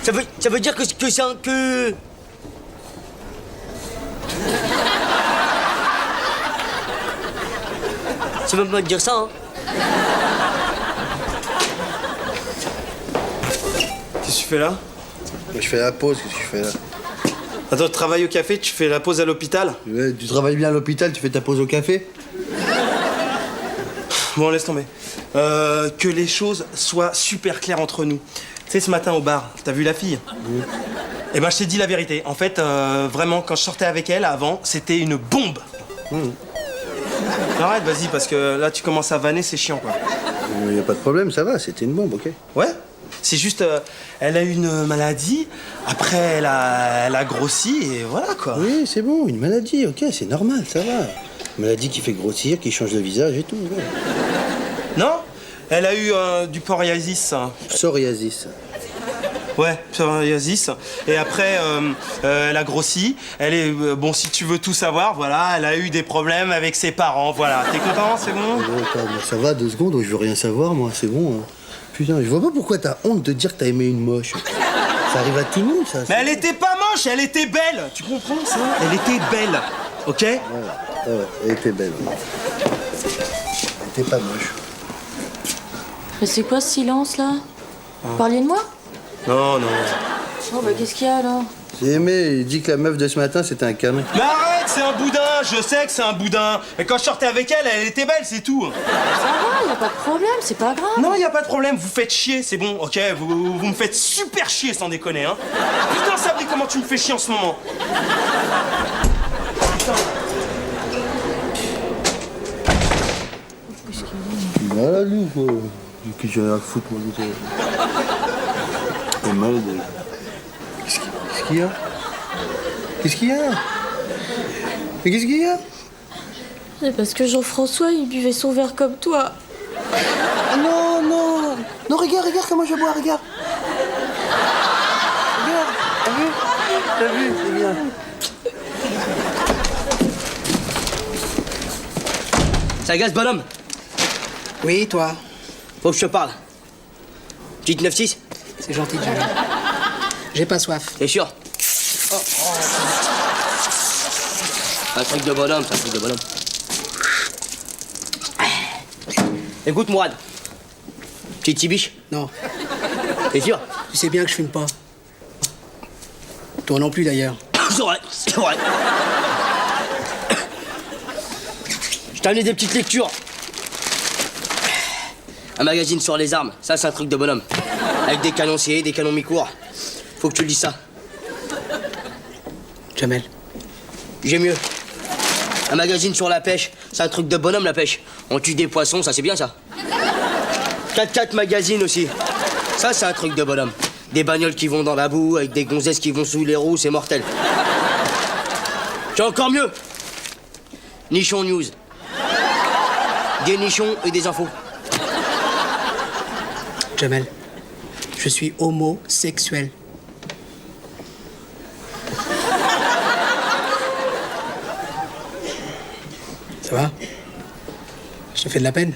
Ça veut dire que c'est un que... Ça veut pas dire ça, hein?
Qu'est-ce que tu fais là?
Je fais la pause, qu'est-ce que tu fais là?
Attends, tu travailles au café, tu fais la pause à l'hôpital?
Ouais, tu travailles bien à l'hôpital, tu fais ta pause au café?
Bon, laisse tomber. Que les choses soient super claires entre nous. Tu sais, ce matin au bar, t'as vu la fille?
Oui.
Eh ben, je t'ai dit la vérité. En fait, vraiment, quand je sortais avec elle avant, c'était une bombe. Arrête, vas-y, parce que là, tu commences à vanner, c'est chiant, quoi.
Y a pas de problème, ça va, c'était une bombe, ok?
Ouais. C'est juste, elle a eu une maladie, après elle a grossi, et voilà, quoi.
Oui, c'est bon, une maladie, ok, c'est normal, ça va. Une maladie qui fait grossir, qui change de visage et tout, ouais.
Non? Elle a eu du psoriasis.
Psoriasis.
Ouais, psoriasis. Et après, elle a grossi. Elle est, bon, si tu veux tout savoir, voilà, elle a eu des problèmes avec ses parents, voilà. T'es content, c'est bon?
Ça va, 2 secondes, je veux rien savoir, moi, c'est bon. Hein. Putain, je vois pas pourquoi t'as honte de dire que t'as aimé une moche. Ça arrive à tout le monde, ça.
Mais elle était pas moche, elle était belle. Tu comprends ça? Elle était belle, ok?
Ouais, elle était belle. Ouais. Elle était pas moche.
Mais c'est quoi ce silence, là? Vous parliez de moi?
Non.
Oh, bah qu'est-ce qu'il y a, alors?
J'ai aimé, il dit que la meuf de ce matin, c'était un canon.
Mais arrête, c'est un boudin, je sais que c'est un boudin. Mais quand je sortais avec elle, elle était belle, c'est tout.
Ça va, y a pas de problème, c'est pas grave.
Non, y a pas de problème, vous faites chier, c'est bon, ok? Vous me faites super chier, sans déconner, hein? Putain, Sabri, comment tu me fais chier en ce moment?
Voilà, lui, quoi. Qu'est-ce que j'ai à foutre, moi, de t'es malade. Qu'est-ce qu'il y a? Qu'est-ce qu'il y a? Mais qu'est-ce qu'il y a?
C'est parce que Jean-François, il buvait son verre comme toi.
Ah non, non. Non, regarde comment je bois, regarde. Regarde, t'as vu, c'est bien.
Ça agace, bonhomme?
Oui, toi?
Faut que je te parle. Petite 9-6?
C'est gentil, Jimmy. J'ai pas soif.
T'es sûr? Un truc de bonhomme, c'est un truc de bonhomme. Écoute, Mourad. Petite tibiche?
Non.
T'es sûr?
Tu sais bien que je fume pas. Toi non plus, d'ailleurs.
C'est vrai. Je t'ai amené des petites lectures. Un magazine sur les armes, ça c'est un truc de bonhomme. Avec des canonciers, des canons mi-cours. Faut que tu lises ça.
Jamel.
J'ai mieux. Un magazine sur la pêche, c'est un truc de bonhomme la pêche. On tue des poissons, ça c'est bien ça. 4x4 magazine aussi. Ça c'est un truc de bonhomme. Des bagnoles qui vont dans la boue, avec des gonzesses qui vont sous les roues, c'est mortel. Tu as encore mieux. Nichon News. Des nichons et des infos.
Jamel, je suis homosexuel. Ça va? Je te fais de la peine?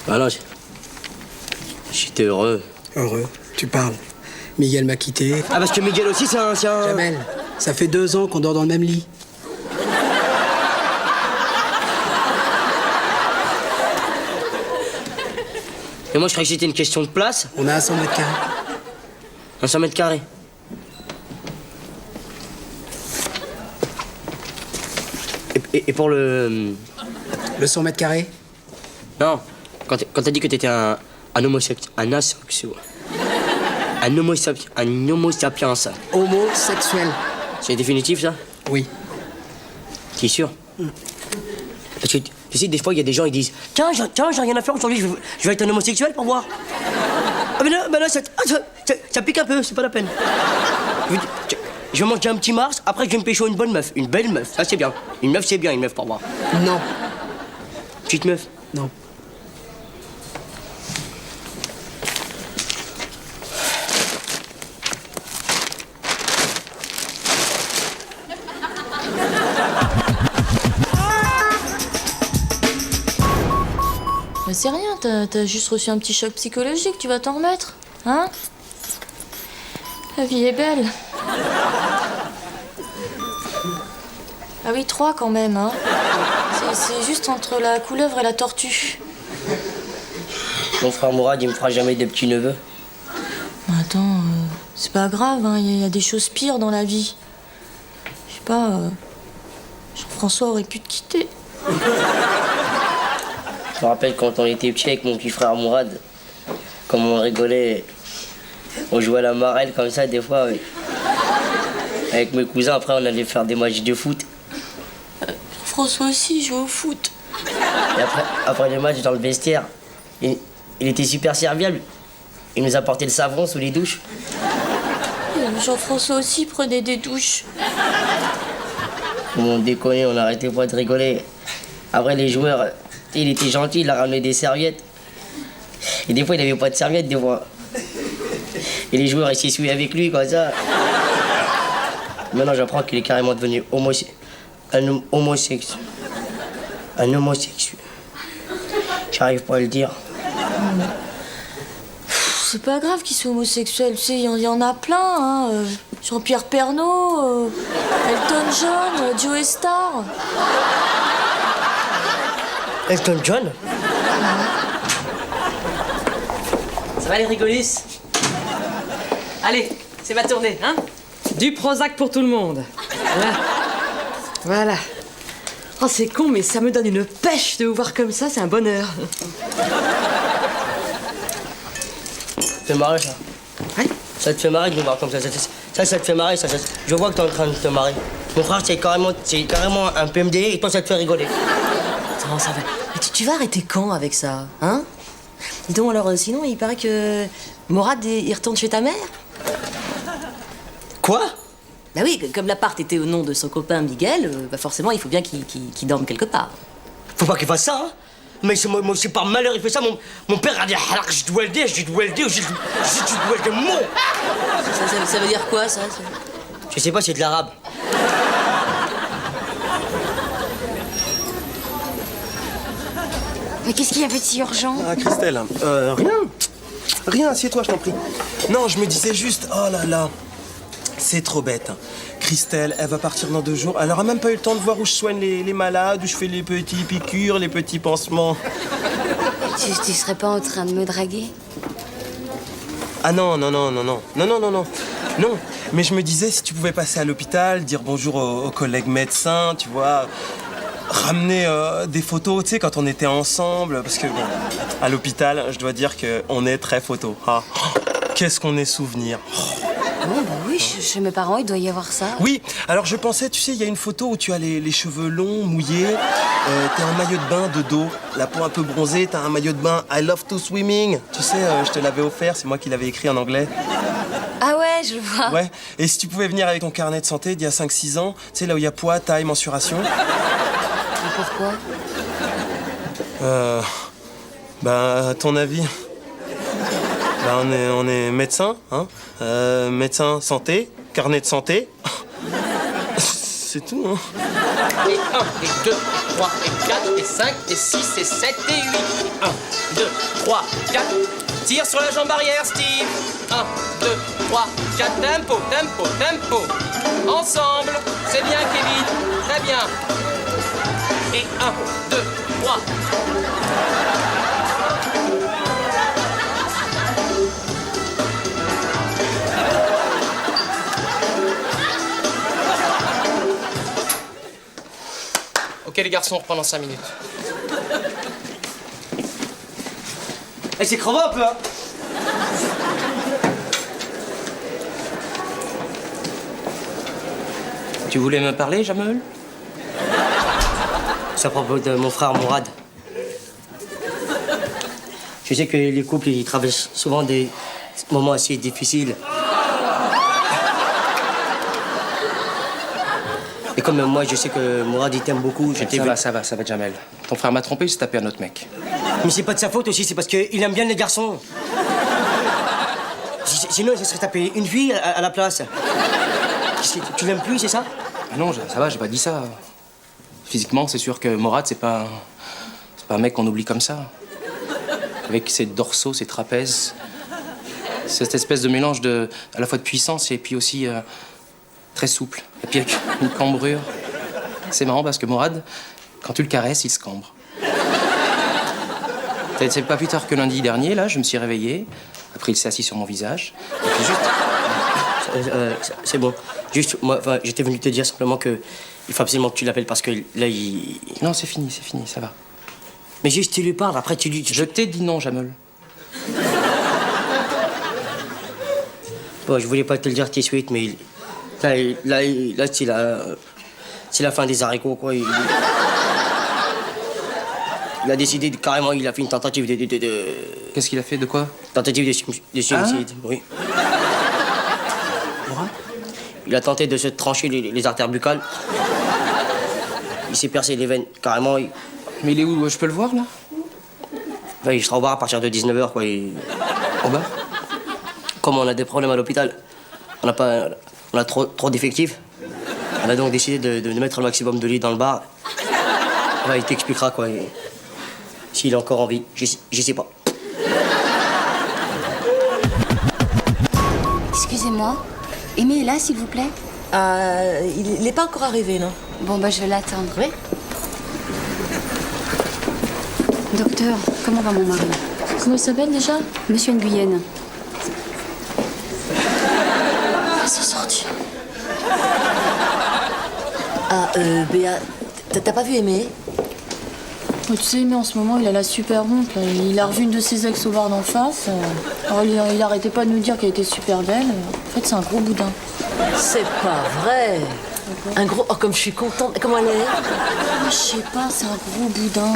Bah non, j'étais heureux.
Heureux? Tu parles. Miguel m'a quitté.
Ah parce que Miguel aussi c'est un...
Jamel, ça fait 2 ans qu'on dort dans le même lit.
Et moi je croyais que c'était une question de place.
On a un 100 mètres carrés.
Un 100 mètres carrés. Et pour le
Le 100 mètres carrés?
Non, quand t'as dit que t'étais un homosexuel. Un asexuel. Un homo sapiens.
Homosexuel.
C'est définitif, ça?
Oui.
T'es sûr? Parce que, tu sais, des fois, il y a des gens qui disent Tiens, j'ai rien à faire aujourd'hui, je vais être un homosexuel pour voir. Ah, mais là, ça pique un peu, c'est pas la peine. Je vais manger un petit Mars, après, je vais me pécho une bonne meuf. Une belle meuf, ça, c'est bien. Une meuf, c'est bien, une meuf pour voir.
Non.
Petite meuf?
Non.
Mais c'est rien, t'as juste reçu un petit choc psychologique, tu vas t'en remettre, hein? La vie est belle. Ah oui, 3 quand même, hein? C'est juste entre la couleuvre et la tortue.
Mon frère Mourad, il me fera jamais de petits-neveux.
Attends, c'est pas grave, hein, y a des choses pires dans la vie. Je sais pas, Jean-François aurait pu te quitter.
Je me rappelle quand on était petits avec mon petit frère Mourad, comme on rigolait, on jouait à la marelle comme ça des fois. Oui. Avec mes cousins, après on allait faire des matchs de foot.
François aussi joue au foot.
Et après les matchs dans le vestiaire, il était super serviable. Il nous apportait le savon sous les douches.
Jean-François aussi prenait des douches.
On déconnait, on n'arrêtait pas de rigoler. Après les joueurs, il était gentil, il a ramené des serviettes. Et des fois il n'avait pas de serviettes, des fois. Et les joueurs ils s'essuyaient avec lui comme ça. Maintenant j'apprends qu'il est carrément devenu un homosexuel. Un homosexuel. J'arrive pas à le dire.
C'est pas grave qu'il soit homosexuel, tu sais, il y en a plein, hein. Jean-Pierre Pernaut, Elton John, Joe Star.
Elton John?
Ça va les rigolis? Allez, c'est ma tournée, hein? Du Prozac pour tout le monde. Voilà. Oh, c'est con, mais ça me donne une pêche de vous voir comme ça, c'est un bonheur.
Ça te fait marrer, ça?
Ouais.
Ça te fait marrer de nous voir comme ça. Ça te fait marrer, ça. Je vois que t'es en train de te marrer. Mon frère, c'est carrément un PMD et toi, ça te fait rigoler.
Attends, ça va. Mais tu vas arrêter quand avec ça, hein? Dis donc, alors, sinon, il paraît que Mourad, il retourne chez ta mère?
Quoi?
Bah oui, comme l'appart était au nom de son copain Miguel, bah forcément, il faut bien qu'il dorme quelque part.
Faut pas qu'il fasse ça, hein? Mais c'est par malheur, il fait ça. Mon père a dit je dois le dire, mon.
Ça veut dire quoi, ça?
Je sais pas, c'est de l'arabe.
Mais qu'est-ce qu'il y avait de si urgent?
Ah, Christelle, rien, assieds-toi, je t'en prie. Non, je me disais juste, oh là là, c'est trop bête. Christelle, elle va partir dans 2 jours. Elle aura même pas eu le temps de voir où je soigne les malades, où je fais les petits piqûres, les petits pansements.
Tu serais pas en train de me draguer?
Ah non. Non, mais je me disais, si tu pouvais passer à l'hôpital, dire bonjour aux collègues médecins, tu vois, ramener des photos, tu sais, quand on était ensemble, parce que, bon, à l'hôpital, je dois dire qu'on est très photo. Ah, qu'est-ce qu'on est souvenirs.
Oh, bah oui, chez mes parents, il doit y avoir ça.
Oui, alors je pensais, tu sais, il y a une photo où tu as les cheveux longs, mouillés, t'es en maillot de bain de dos, la peau un peu bronzée, t'as un maillot de bain I love to swimming. Tu sais, je te l'avais offert, c'est moi qui l'avais écrit en anglais.
Ah ouais, je vois.
Ouais, et si tu pouvais venir avec ton carnet de santé d'il y a 5-6 ans, tu sais, là où il y a poids, taille, mensuration.
Et pourquoi?
À ton avis? On est médecin, hein? Médecin santé, carnet de santé. C'est tout, hein?
Et 1, et 2, et 3, et 4, et 5, et 6, et 7, et 8. 1, 2, 3, 4. Tire sur la jambe arrière, Steve. 1, 2, 3, 4. Tempo, tempo, tempo. Ensemble. C'est bien, Kevin. Très bien. Et 1, 2, 3. Ok les garçons, on reprend dans 5 minutes. Elle s'est crevée un peu, hein.
Tu voulais me parler, Jamel?
C'est à propos de mon frère Mourad. Je sais que les couples, ils traversent souvent des moments assez difficiles. Et comme moi, je sais que Mourad, il t'aime beaucoup.
Ça va, Jamel. Ton frère m'a trompé, il s'est tapé un autre mec.
Mais c'est pas de sa faute aussi, c'est parce qu'il aime bien les garçons. Sinon, il se serait tapé une fille à la place. Tu l'aimes plus, c'est ça?
Ah non, ça va, j'ai pas dit ça. Physiquement, c'est sûr que Mourad, c'est pas un mec qu'on oublie comme ça. Avec ses dorsaux, ses trapèzes. Cette espèce de mélange à la fois de puissance et puis aussi très souple. Et puis avec une cambrure. C'est marrant parce que Mourad, quand tu le caresses, il se cambre. C'est pas plus tard que lundi dernier, là, je me suis réveillé. Après, il s'est assis sur mon visage. Et puis juste...
c'est bon. Juste, moi, j'étais venu te dire simplement que il faut absolument que tu l'appelles parce que là, il...
Non, c'est fini, ça va.
Mais juste, tu lui parles, après tu lui...
Je t'ai dit non, Jamel.
Bon, je voulais pas te le dire tout de suite, mais là, c'est la fin des haricots, quoi. Il a décidé, carrément, il a fait une tentative de...
Qu'est-ce qu'il a fait, de quoi?
Tentative de suicide, oui. Il a tenté de se trancher les artères buccales. Il s'est percé les veines, carrément.
Mais il est où? Je peux le voir, là?
Il sera au bar à partir de 19h, quoi.
Au bar?
Comme on a des problèmes à l'hôpital, on a trop d'effectifs. On a donc décidé de mettre le maximum de lits dans le bar. Il t'expliquera, quoi. S'il est encore en vie, je sais pas.
Excusez-moi. Aimé est là, s'il vous plaît?
Il n'est pas encore arrivé, non?
Bon, bah, je vais l'attendre.
Oui.
Docteur, comment va mon mari?
Comment il s'appelle déjà?
Monsieur Nguyen.
Ils sont sortis. Béa, t'as pas vu Aimé?
Tu sais, Aimé, en ce moment, il a la super honte. Là. Il a revu une de ses ex au bar d'en face. Alors, il arrêtait pas de nous dire qu'elle était super belle. En fait, c'est un gros boudin.
C'est pas vrai. Un gros... Oh, comme je suis contente. Comment elle est?
Je sais pas, c'est un gros boudin.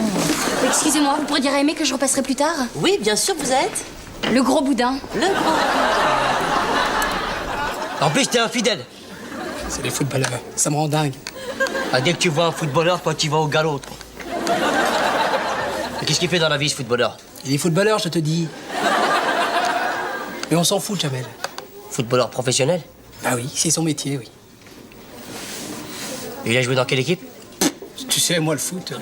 Excusez-moi, vous pourriez dire à Aimé que je repasserai plus tard?
Oui, bien sûr, vous êtes
le gros boudin.
Le gros boudin.
En plus, t'es infidèle.
C'est les footballeurs, ça me rend dingue.
Dès que tu vois un footballeur, toi, tu vas au galop, toi. Mais qu'est-ce qu'il fait dans la vie, ce footballeur?
Il est footballeur, je te dis. Mais on s'en fout, Jamel.
Footballeur professionnel?
Ah oui, c'est son métier, oui.
Et il a joué dans quelle équipe?
Tu sais, moi, le foot,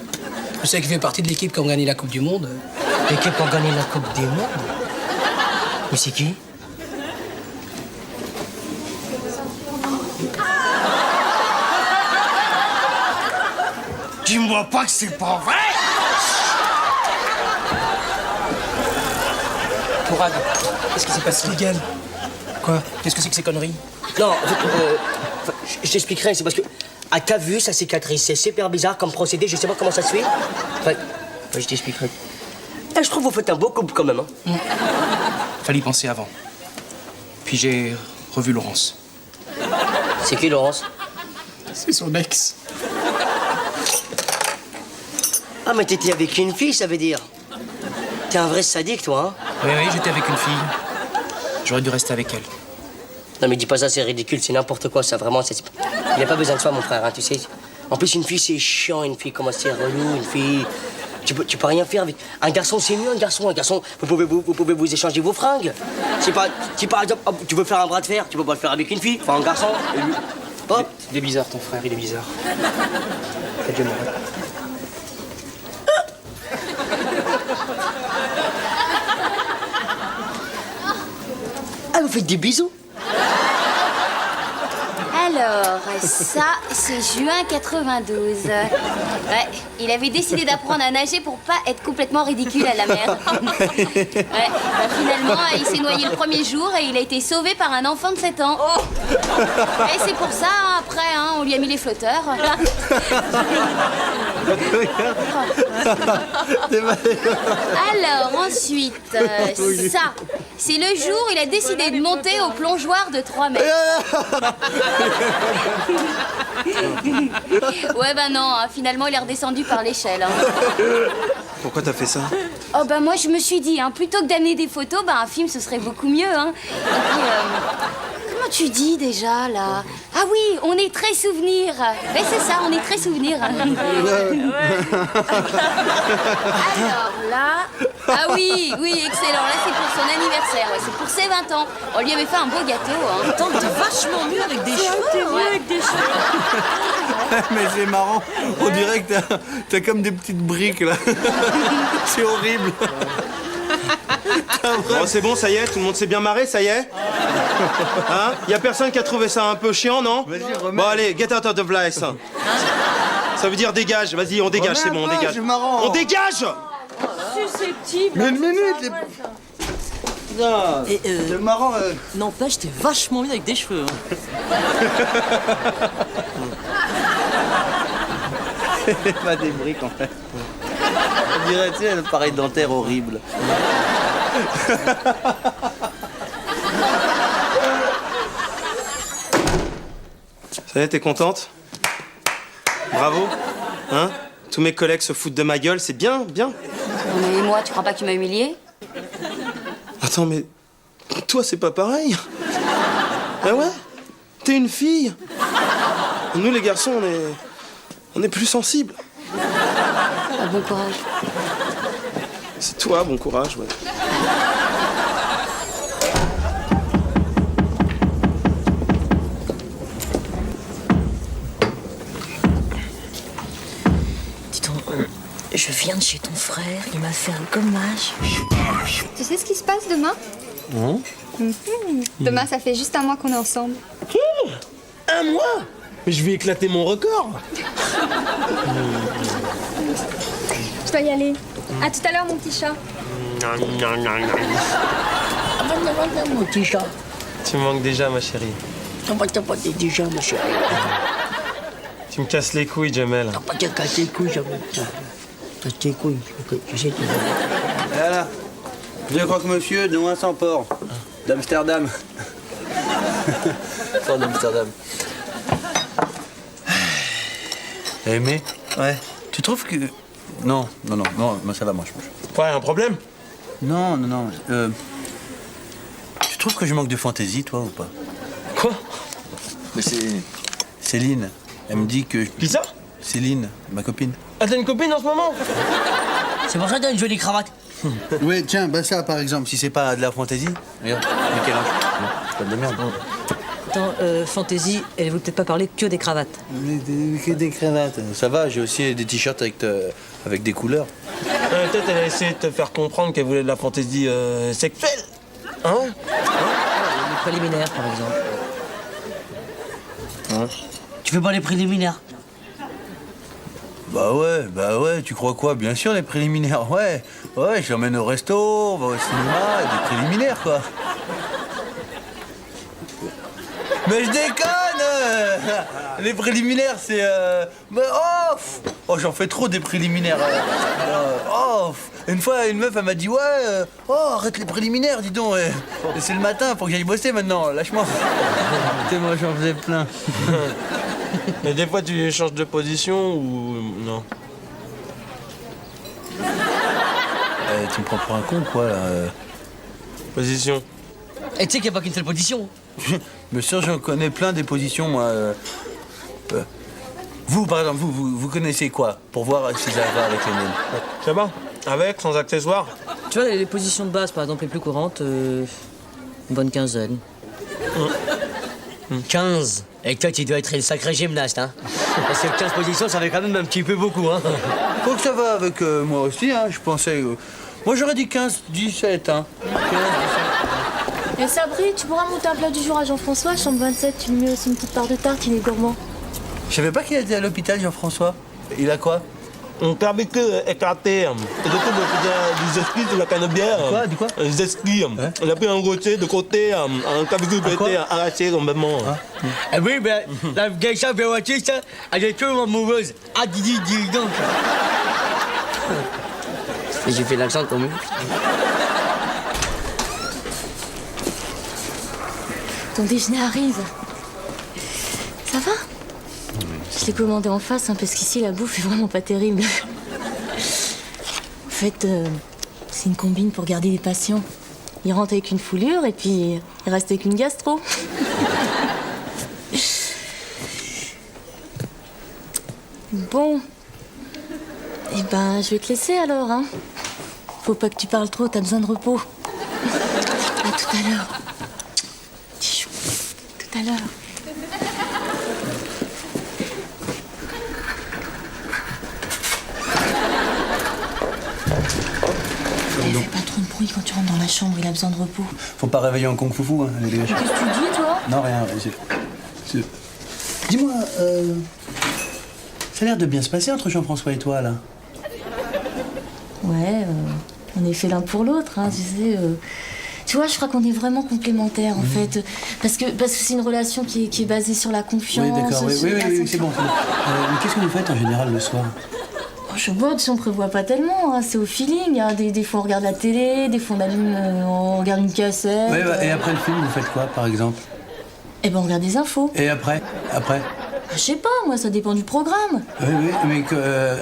je sais qu'il fait partie de l'équipe qui a gagné la Coupe du Monde.
L'équipe qui a gagné la Coupe du Monde? Mais c'est qui?
Dis-moi pas que c'est pas vrai!
Mourad, qu'est-ce qui s'est passé? Miguel. Quoi? Qu'est-ce que c'est que ces conneries?
Non, je t'expliquerai, c'est parce que, à ta vue, sa cicatrice, c'est super bizarre comme procédé, je sais pas comment ça se fait. Je t'expliquerai. Je trouve que vous faites un beau couple quand même, hein.
Fallait y penser avant. Puis j'ai revu Laurence.
C'est qui, Laurence?
C'est son ex.
Ah, mais t'étais avec une fille, ça veut dire. T'es un vrai sadique, toi, hein?
Oui, j'étais avec une fille. J'aurais dû rester avec elle.
Non, mais dis pas ça, c'est ridicule, c'est n'importe quoi, ça, vraiment. Il a pas besoin de soi, mon frère, hein, tu sais. En plus, une fille, c'est chiant, une fille, comment c'est relou, une fille... Tu peux rien faire avec... Un garçon, c'est mieux, un garçon. Vous pouvez vous échanger vos fringues. C'est pas... Si par exemple, tu veux faire un bras de fer, tu peux pas le faire avec une fille, enfin, un garçon. Hop.
Il est bizarre, ton frère, il est bizarre. Adieu, mon frère.
Ah, vous faites des bisous?
Alors, ça, c'est juin 92. Ouais, il avait décidé d'apprendre à nager pour pas être complètement ridicule à la mer. Ouais, finalement, il s'est noyé le premier jour et il a été sauvé par un enfant de 7 ans. Et c'est pour ça, après, on lui a mis les flotteurs. Alors, ensuite, ça, c'est le jour où il a décidé de monter au plongeoir de 3 mètres. Ouais, bah non, hein, finalement, il est redescendu par l'échelle. Hein.
Pourquoi t'as fait ça?
Oh, bah moi, je me suis dit, hein, plutôt que d'amener des photos, bah un film, ce serait beaucoup mieux. Hein. Et puis, comment tu dis déjà, là? Ah oui, on est très souvenir. Ben, c'est ça, on est très souvenir. Alors là... Ah oui, excellent. Là, c'est pour son anniversaire. Ouais, c'est pour ses 20 ans. On lui avait fait un beau gâteau. Hein.
Attends, t'es vachement mieux avec des cheveux.
T'es mieux avec des cheveux.
Mais c'est marrant, on dirait que t'as comme des petites briques là. C'est horrible.
Bon, c'est bon, ça y est, tout le monde s'est bien marré, ça y est? Hein? Y a personne qui a trouvé ça un peu chiant, non? Bon, allez, get out of the place. Ça veut dire dégage, vas-y, on dégage, c'est bon, on dégage.
C'est marrant.
On dégage!
Susceptible.
Mais une minute, non, c'est marrant.
N'empêche, t'es vachement mieux avec des cheveux. Hein.
C'est pas des briques en fait. On dirait, tu sais, un appareil dentaire horrible.
Ça y est, t'es contente? Bravo. Hein? Tous mes collègues se foutent de ma gueule, c'est bien, bien.
Mais moi, tu crois pas qu'il m'a humilié?
Attends, mais toi, c'est pas pareil. Ah ouais? T'es une fille. Nous, les garçons, on est plus sensibles.
Ah, bon courage.
C'est toi, bon courage, ouais.
Dis donc, je viens de chez ton frère, il m'a fait un gommage.
Tu sais ce qui se passe demain?
Non.
Demain, ça fait juste un mois qu'on est ensemble.
Un mois? Mais je vais éclater mon record.
Je dois y aller. À tout à l'heure, mon petit chat.
Mon petit chat.
Tu me manques déjà, ma chérie.
T'as pas déjà, ma chérie.
Tu me casses les couilles, Jamel.
T'as pas de casser les couilles, Jamel. Casse tes couilles, ok, je sais.
Voilà. Je crois que monsieur de moins sans port. D'Amsterdam. Port d'Amsterdam. T'as aimé? Ouais. Tu trouves que... Non, ça va, moi, je mange.
Quoi, un problème?
Non. Tu trouves que je manque de fantaisie, toi, ou pas?
Quoi?
Mais c'est... Céline. Elle me dit que...
Qui ça?
Céline, ma copine.
Ah, t'as une copine en ce moment?
C'est pour ça que t'as une jolie cravate.
Ouais, tiens, bah ça, par exemple, si c'est pas de la fantaisie. Regarde, mais quel âge? Non, c'est pas de la merde.
Attends, Fantaisie, elle veut peut-être pas parler que des cravates.
Que des cravates. Ça va, j'ai aussi des t-shirts avec des couleurs.
Peut-être elle a essayé de te faire comprendre qu'elle voulait de la fantaisie sexuelle. Hein?
Les préliminaires, par exemple.
Hein? Tu fais pas les préliminaires?
Bah ouais, tu crois quoi? Bien sûr, les préliminaires, ouais, je l'emmène au resto, on va au cinéma, des préliminaires, quoi. Mais je déconne! Les préliminaires, c'est... Oh, j'en fais trop des préliminaires. Une fois, une meuf, elle m'a dit, ouais, arrête les préliminaires, dis donc. Et c'est le matin, faut que j'aille bosser maintenant, lâche-moi. Putain, moi, j'en faisais plein.
Mais des fois, tu changes de position ou non?
Tu me prends pour un con, quoi, là.
Position.
Et tu sais qu'il n'y a pas qu'une seule position.
Bien sûr, j'en connais plein des positions, moi. Vous, par exemple, vous connaissez quoi? Pour voir si ça va avec les miennes.
Ça va? Avec, sans accessoires?
Tu vois, les positions de base, par exemple, les plus courantes, une bonne quinzaine.
15. Et toi, tu dois être une sacrée gymnaste, hein. Parce que 15 positions, ça fait quand même un petit peu beaucoup, hein.
Faut que ça va avec moi aussi, hein. Je pensais... moi, j'aurais dit 15, 17, hein. 15, 17.
Et Sabri, tu pourras monter un plat du jour à Jean-François, chambre 27, tu lui mets aussi une petite part de tarte, il est gourmand.
Je savais pas qu'il était à l'hôpital, Jean-François. Il a quoi?
Un clavicule écarté. Et du coup, des esquis sur la canebière.
Du quoi?
Des esquis. On a pris un rocher de côté, un clavicule a été arraché complètement.
Ah oui, ben, la geisha Béatrice, elle est toujours amoureuse. Ah, dis donc. Et j'ai fait l'accent quand même.
Ton déjeuner arrive. Ça va? Je l'ai commandé en face, hein, parce qu'ici, la bouffe est vraiment pas terrible. En fait, c'est une combine pour garder les patients. Ils rentrent avec une foulure et puis ils restent avec une gastro. Bon. Eh ben, je vais te laisser alors, hein. Faut pas que tu parles trop, t'as besoin de repos. À tout à l'heure. Petit chou. Tout à l'heure. Fais pas trop de bruit quand tu rentres dans la chambre, il a besoin de repos.
Faut pas réveiller un kung foufou, hein, les gars.
Qu'est-ce que tu dis, toi?
Non, rien. Dis-moi, ça a l'air de bien se passer entre Jean-François et toi, là.
Ouais, on est fait l'un pour l'autre, hein, tu sais. Tu vois, je crois qu'on est vraiment complémentaires, en fait. Parce que c'est une relation qui est basée sur la confiance.
Oui, d'accord, oui, c'est bon. Mais qu'est-ce que vous faites en général le soir?
Je vois, on prévoit pas tellement, hein, c'est au feeling. Hein. Des fois on regarde la télé, des fois on regarde une cassette.
Ouais, et après le film, vous faites quoi, par exemple?
Eh ben on regarde des infos.
Et après?
Je sais pas, moi, ça dépend du programme.
Oui, mais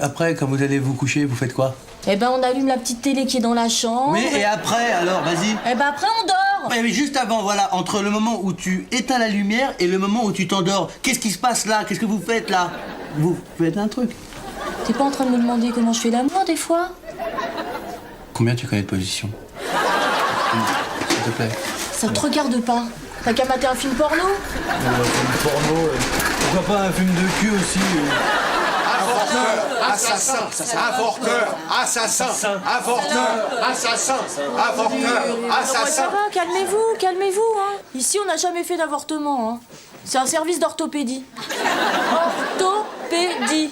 après, quand vous allez vous coucher, vous faites quoi?
Eh ben on allume la petite télé qui est dans la chambre.
Oui, et après, alors, vas-y.
Eh ben après on dort.
Mais juste avant, voilà, entre le moment où tu éteins la lumière et le moment où tu t'endors, qu'est-ce qui se passe là? Qu'est-ce que vous faites là? Vous faites un truc.
T'es pas en train de me demander comment je fais l'amour, des fois?
Combien tu connais de positions? S'il te plaît.
Ça te regarde pas. T'as qu'à mater un film porno?
Un film porno, pourquoi pas un film de cul aussi?
Avorteur, assassin, avorteur, assassin, avorteur, assassin, avorteur, assassin.
Ça va, calmez-vous, hein. Ici, on n'a jamais fait d'avortement, hein. C'est un service d'orthopédie. Orthopédie.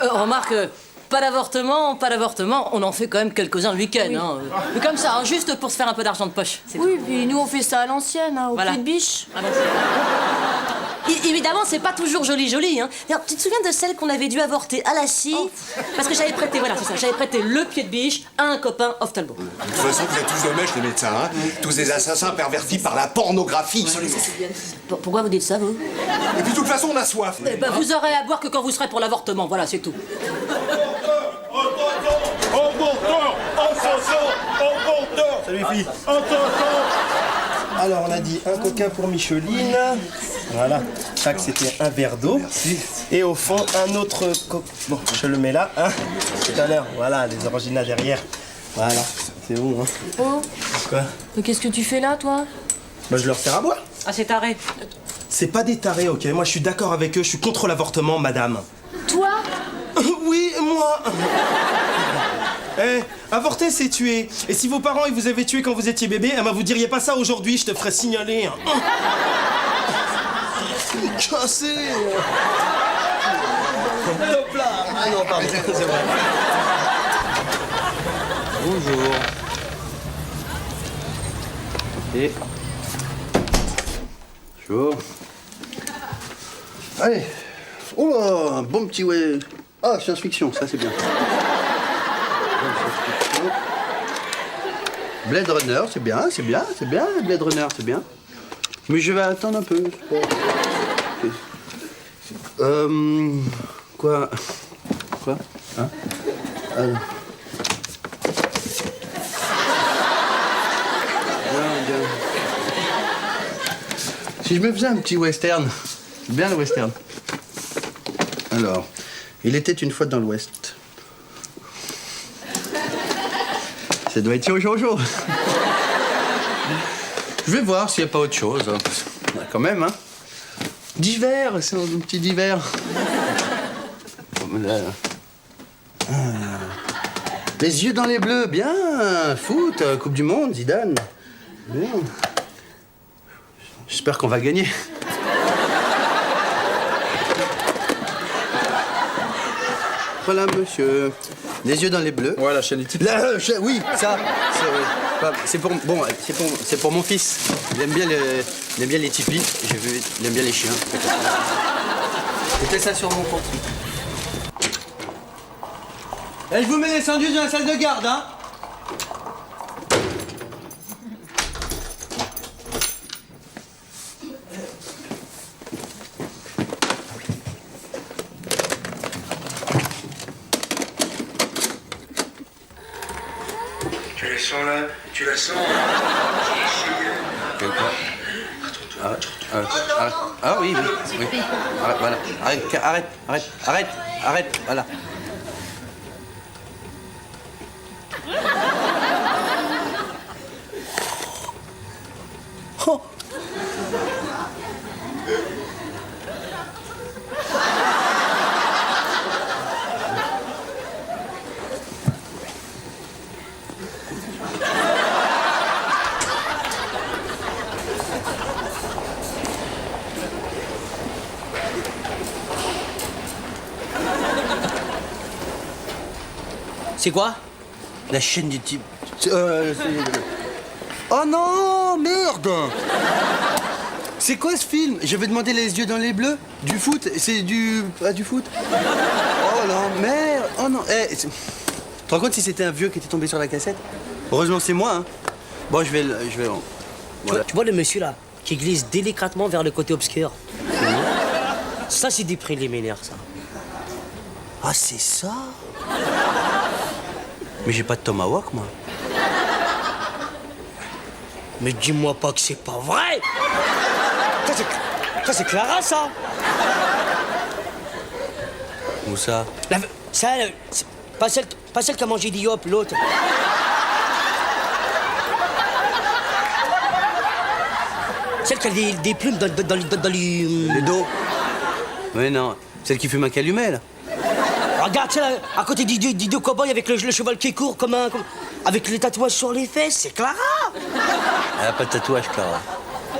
Remarque, pas d'avortement, on en fait quand même quelques-uns le week-end.
Oui.
Hein. Mais comme ça, hein, juste pour se faire un peu d'argent de poche.
Oui, puis nous on fait ça à l'ancienne, hein, au pied de biche.
Évidemment, c'est pas toujours joli, hein. D'ailleurs, tu te souviens de celle qu'on avait dû avorter à la scie? Parce que j'avais prêté, j'avais prêté le pied de biche à un copain ophtalmo.
De toute façon, vous êtes tous de mèche, les médecins, hein. Tous des assassins pervertis par la pornographie, absolument.
Pourquoi vous dites ça, vous?
Et puis de toute façon, on a soif.
Eh ben, vous aurez à boire que quand vous serez pour l'avortement, voilà, c'est tout.
Avorteur, assassin, salut filles. Alors, on a dit un coquin pour Micheline. Voilà. Chaque, c'était un verre d'eau. Et au fond, un autre Bon, je le mets là, hein. Tout à l'heure. Voilà, les originales derrière. Voilà. C'est bon, hein.
Oh.
Quoi?
Mais qu'est-ce que tu fais là, toi?
Bah, je leur sers à boire.
Ah, c'est taré.
C'est pas des tarés, ok? Moi, je suis d'accord avec eux. Je suis contre l'avortement, madame.
Toi?
Oui, moi. Avorter, c'est tuer. Et si vos parents ils vous avaient tué quand vous étiez bébé, eh ben vous diriez pas ça aujourd'hui, je te ferais signaler. Cassé. Hop là. Ah non, pardon, c'est vrai.
Bonjour. Et...
Bonjour. Allez. Oh là, un bon petit ouais. Ah, science-fiction, ça c'est bien. Blade Runner, c'est bien, Blade Runner, c'est bien. Mais je vais attendre un peu. Quoi? Hein? Bien. Si je me faisais un petit western, bien le western. Alors, il était une fois dans l'Ouest. Ça doit être chaud. Je vais voir s'il n'y a pas autre chose. Quand même, hein. D'hiver, c'est un petit d'hiver. Les yeux dans les bleus, bien. Foot, Coupe du Monde, Zidane. Bien. J'espère qu'on va gagner. Voilà, monsieur. Les yeux dans les bleus.
Ouais, la chaîne du type.
Oui, ça. C'est pour, bon, c'est pour mon fils. Il aime bien les tipis. Il aime bien les chiens. Mettez ça sur mon compte. Et je vous mets les sandwichs dans la salle de garde, hein.
Tu la sens là? Tu la sens?
Ah oui, oui. Arrête, voilà. Arrête, voilà. Oh.
C'est quoi?
La chaîne du type. Oh non, merde! C'est quoi ce film? Je vais demander les yeux dans les bleus. Du foot? C'est du... Pas du foot? Oh non, merde! Oh non, tu te rends compte si c'était un vieux qui était tombé sur la cassette? Heureusement c'est moi, hein. Bon, je vais... Voilà.
Tu vois le monsieur là, qui glisse délicatement vers le côté obscur? Ça, c'est des préliminaires, ça.
Ah, c'est ça? Mais j'ai pas de tomahawk, moi.
Mais dis-moi pas que c'est pas vrai! Ça, c'est Clara, ça!
Où ça?
C'est pas celle qui a mangé Diop, l'autre. Celle qui a des plumes dans les...
Le dos? Oui, non. Celle qui fume un calumet, là.
Regarde, celle à côté des deux cow-boys avec le cheval qui court avec les tatouages sur les fesses, c'est Clara!
Elle a pas de tatouage, Clara.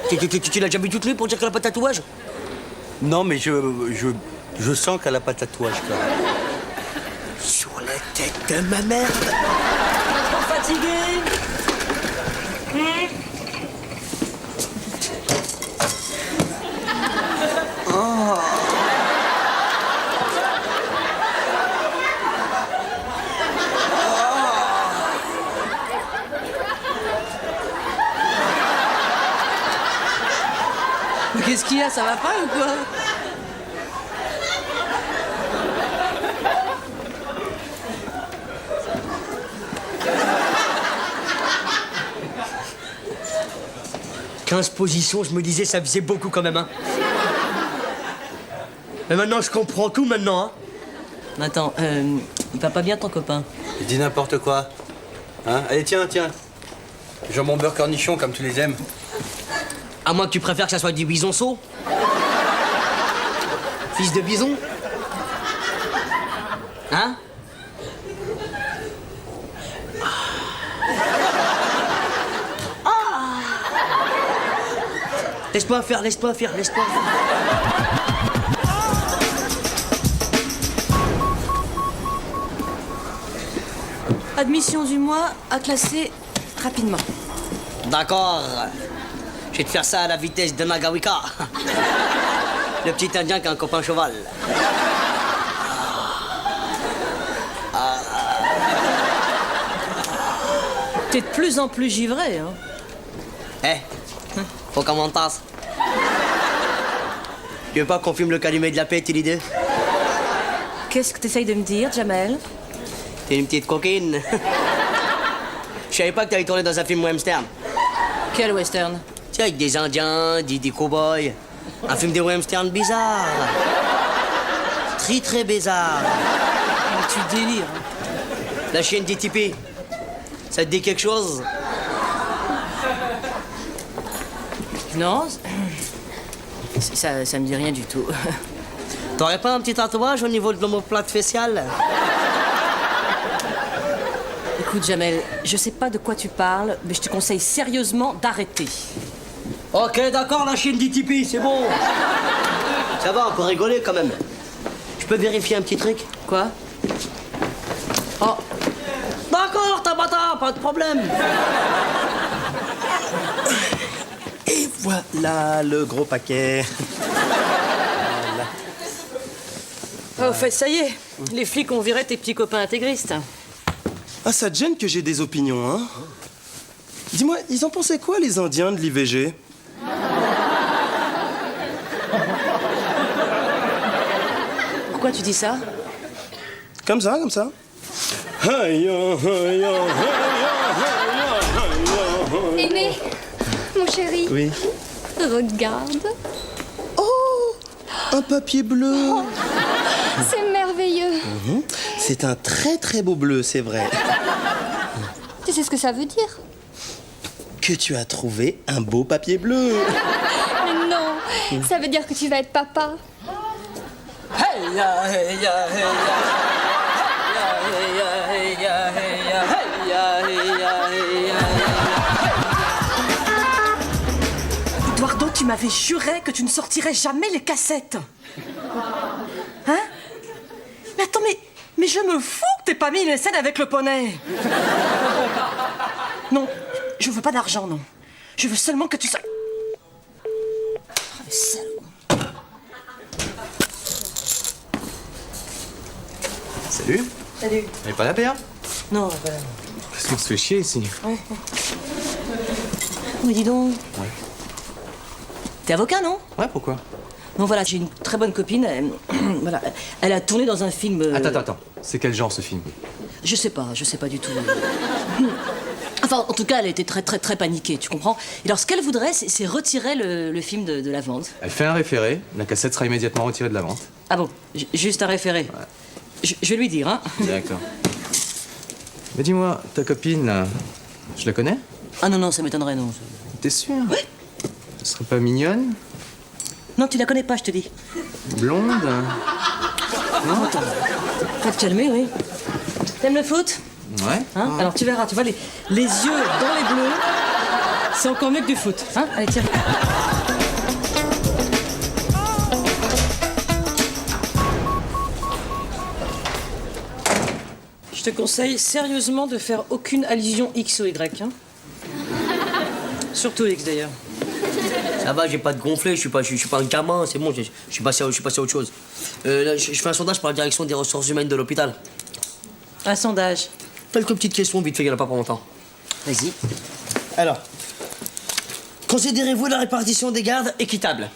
Tu l'as déjà vu toute nue pour dire qu'elle a pas de tatouage?
Non, mais je sens qu'elle a pas de tatouage, Clara.
Sur la tête de ma merde! Trop fatigué!
Oh.
Qu'est-ce qu'il y a? Ça va pas ou quoi? «
15 positions, je me disais, ça faisait beaucoup quand même, hein. Mais maintenant, je comprends tout, maintenant, hein.
Attends, il va pas bien ton copain?
Il dit n'importe quoi. Hein? Allez, tiens. Jambon beurre cornichon, comme tu les aimes.
À moins que tu préfères que ça soit du bisonceau. Fils de bison. Hein? Laisse-moi faire.
Admission du mois à classer rapidement.
D'accord. Je vais te faire ça à la vitesse de Nagawika. Le petit Indien qui a un copain cheval.
T'es de plus en plus givré, hein.
Faut qu'on m'en tasse. Tu veux pas qu'on fume le calumet de la paix, t'es l'idée?
Qu'est-ce que t'essayes de me dire, Jamel?
T'es une petite coquine. Je savais pas que t'allais tourner dans un film western.
Quel western?
Tu sais, avec des Indiens, des cow-boys. Un film de western bizarre. Très bizarre.
Tu délires.
La chienne des tipis. Ça te dit quelque chose?
Non, ça me dit rien du tout.
T'aurais pas un petit tatouage au niveau de l'omoplate faciale?
Écoute, Jamel, je sais pas de quoi tu parles, mais je te conseille sérieusement d'arrêter.
Ok, d'accord, la chienne des tipis, c'est bon. Ça va, on peut rigoler quand même. Je peux vérifier un petit truc?
Quoi?
Oh. D'accord, Tabata, pas de problème.
Et voilà le gros paquet.
Oh, au fait, ça y est. Les flics ont viré tes petits copains intégristes.
Ah, ça te gêne que j'ai des opinions, hein? Dis-moi, ils en pensaient quoi, les Indiens de l'IVG?
Pourquoi tu dis ça?
Comme ça, comme ça.
Aimé, mon chéri.
Oui.
Regarde.
Oh, un papier bleu.
C'est merveilleux.
C'est un très très beau bleu, c'est vrai.
Tu sais ce que ça veut dire?
Que tu as trouvé un beau papier bleu.
Mais non, ça veut dire que tu vas être papa.
Hey ya, hey ya, hey ya. Hey ya, hey ya, hey ya, hey ya, hey ya, hey ya.
Eduardo, tu m'avais juré que tu ne sortirais jamais les cassettes. Hein? Mais attends, mais je me fous que t'aies pas mis les scènes avec le poney. Non, je veux pas d'argent, non. Je veux seulement que tu sois... Oh, le salaud.
Salut.
Salut.
Elle est pas là, Béa?
Non, voilà.
Qu'est-ce qu'on se fait chier ici?
Ouais. Mais dis donc.
Ouais.
T'es avocat, non?
Ouais, pourquoi?
Bon, voilà, j'ai une très bonne copine. Voilà, elle a tourné dans un film.
Attends. C'est quel genre, ce film?
Je sais pas du tout. Enfin, en tout cas, elle était très paniquée, tu comprends? Et alors, ce qu'elle voudrait, c'est retirer le film de la vente.
Elle fait un référé, la cassette sera immédiatement retirée de la vente.
Ah bon? Juste un référé? Ouais. Je vais lui dire, hein.
D'accord. Mais dis-moi, ta copine, là, je la connais?
Ah non, ça m'étonnerait, non.
T'es sûr?
Oui.
Elle serait pas mignonne?
Non, tu la connais pas, je te dis.
Blonde?
Non, attends. Faut te calmer, oui. T'aimes le foot?
Ouais.
Hein? Alors tu verras, tu vois, les yeux dans les bleus, c'est encore mieux que du foot. Hein? Allez, tiens. Je te conseille sérieusement de faire aucune allusion X ou Y. Hein? Surtout X, d'ailleurs.
Ça va, j'ai pas de gonflé, je suis pas un gamin, c'est bon, je suis passé à autre chose. Là, je fais un sondage par la direction des ressources humaines de l'hôpital.
Un sondage?
Quelques petites questions, vite fait, il n'y en a pas pour longtemps.
Vas-y.
Alors, considérez-vous la répartition des gardes équitable?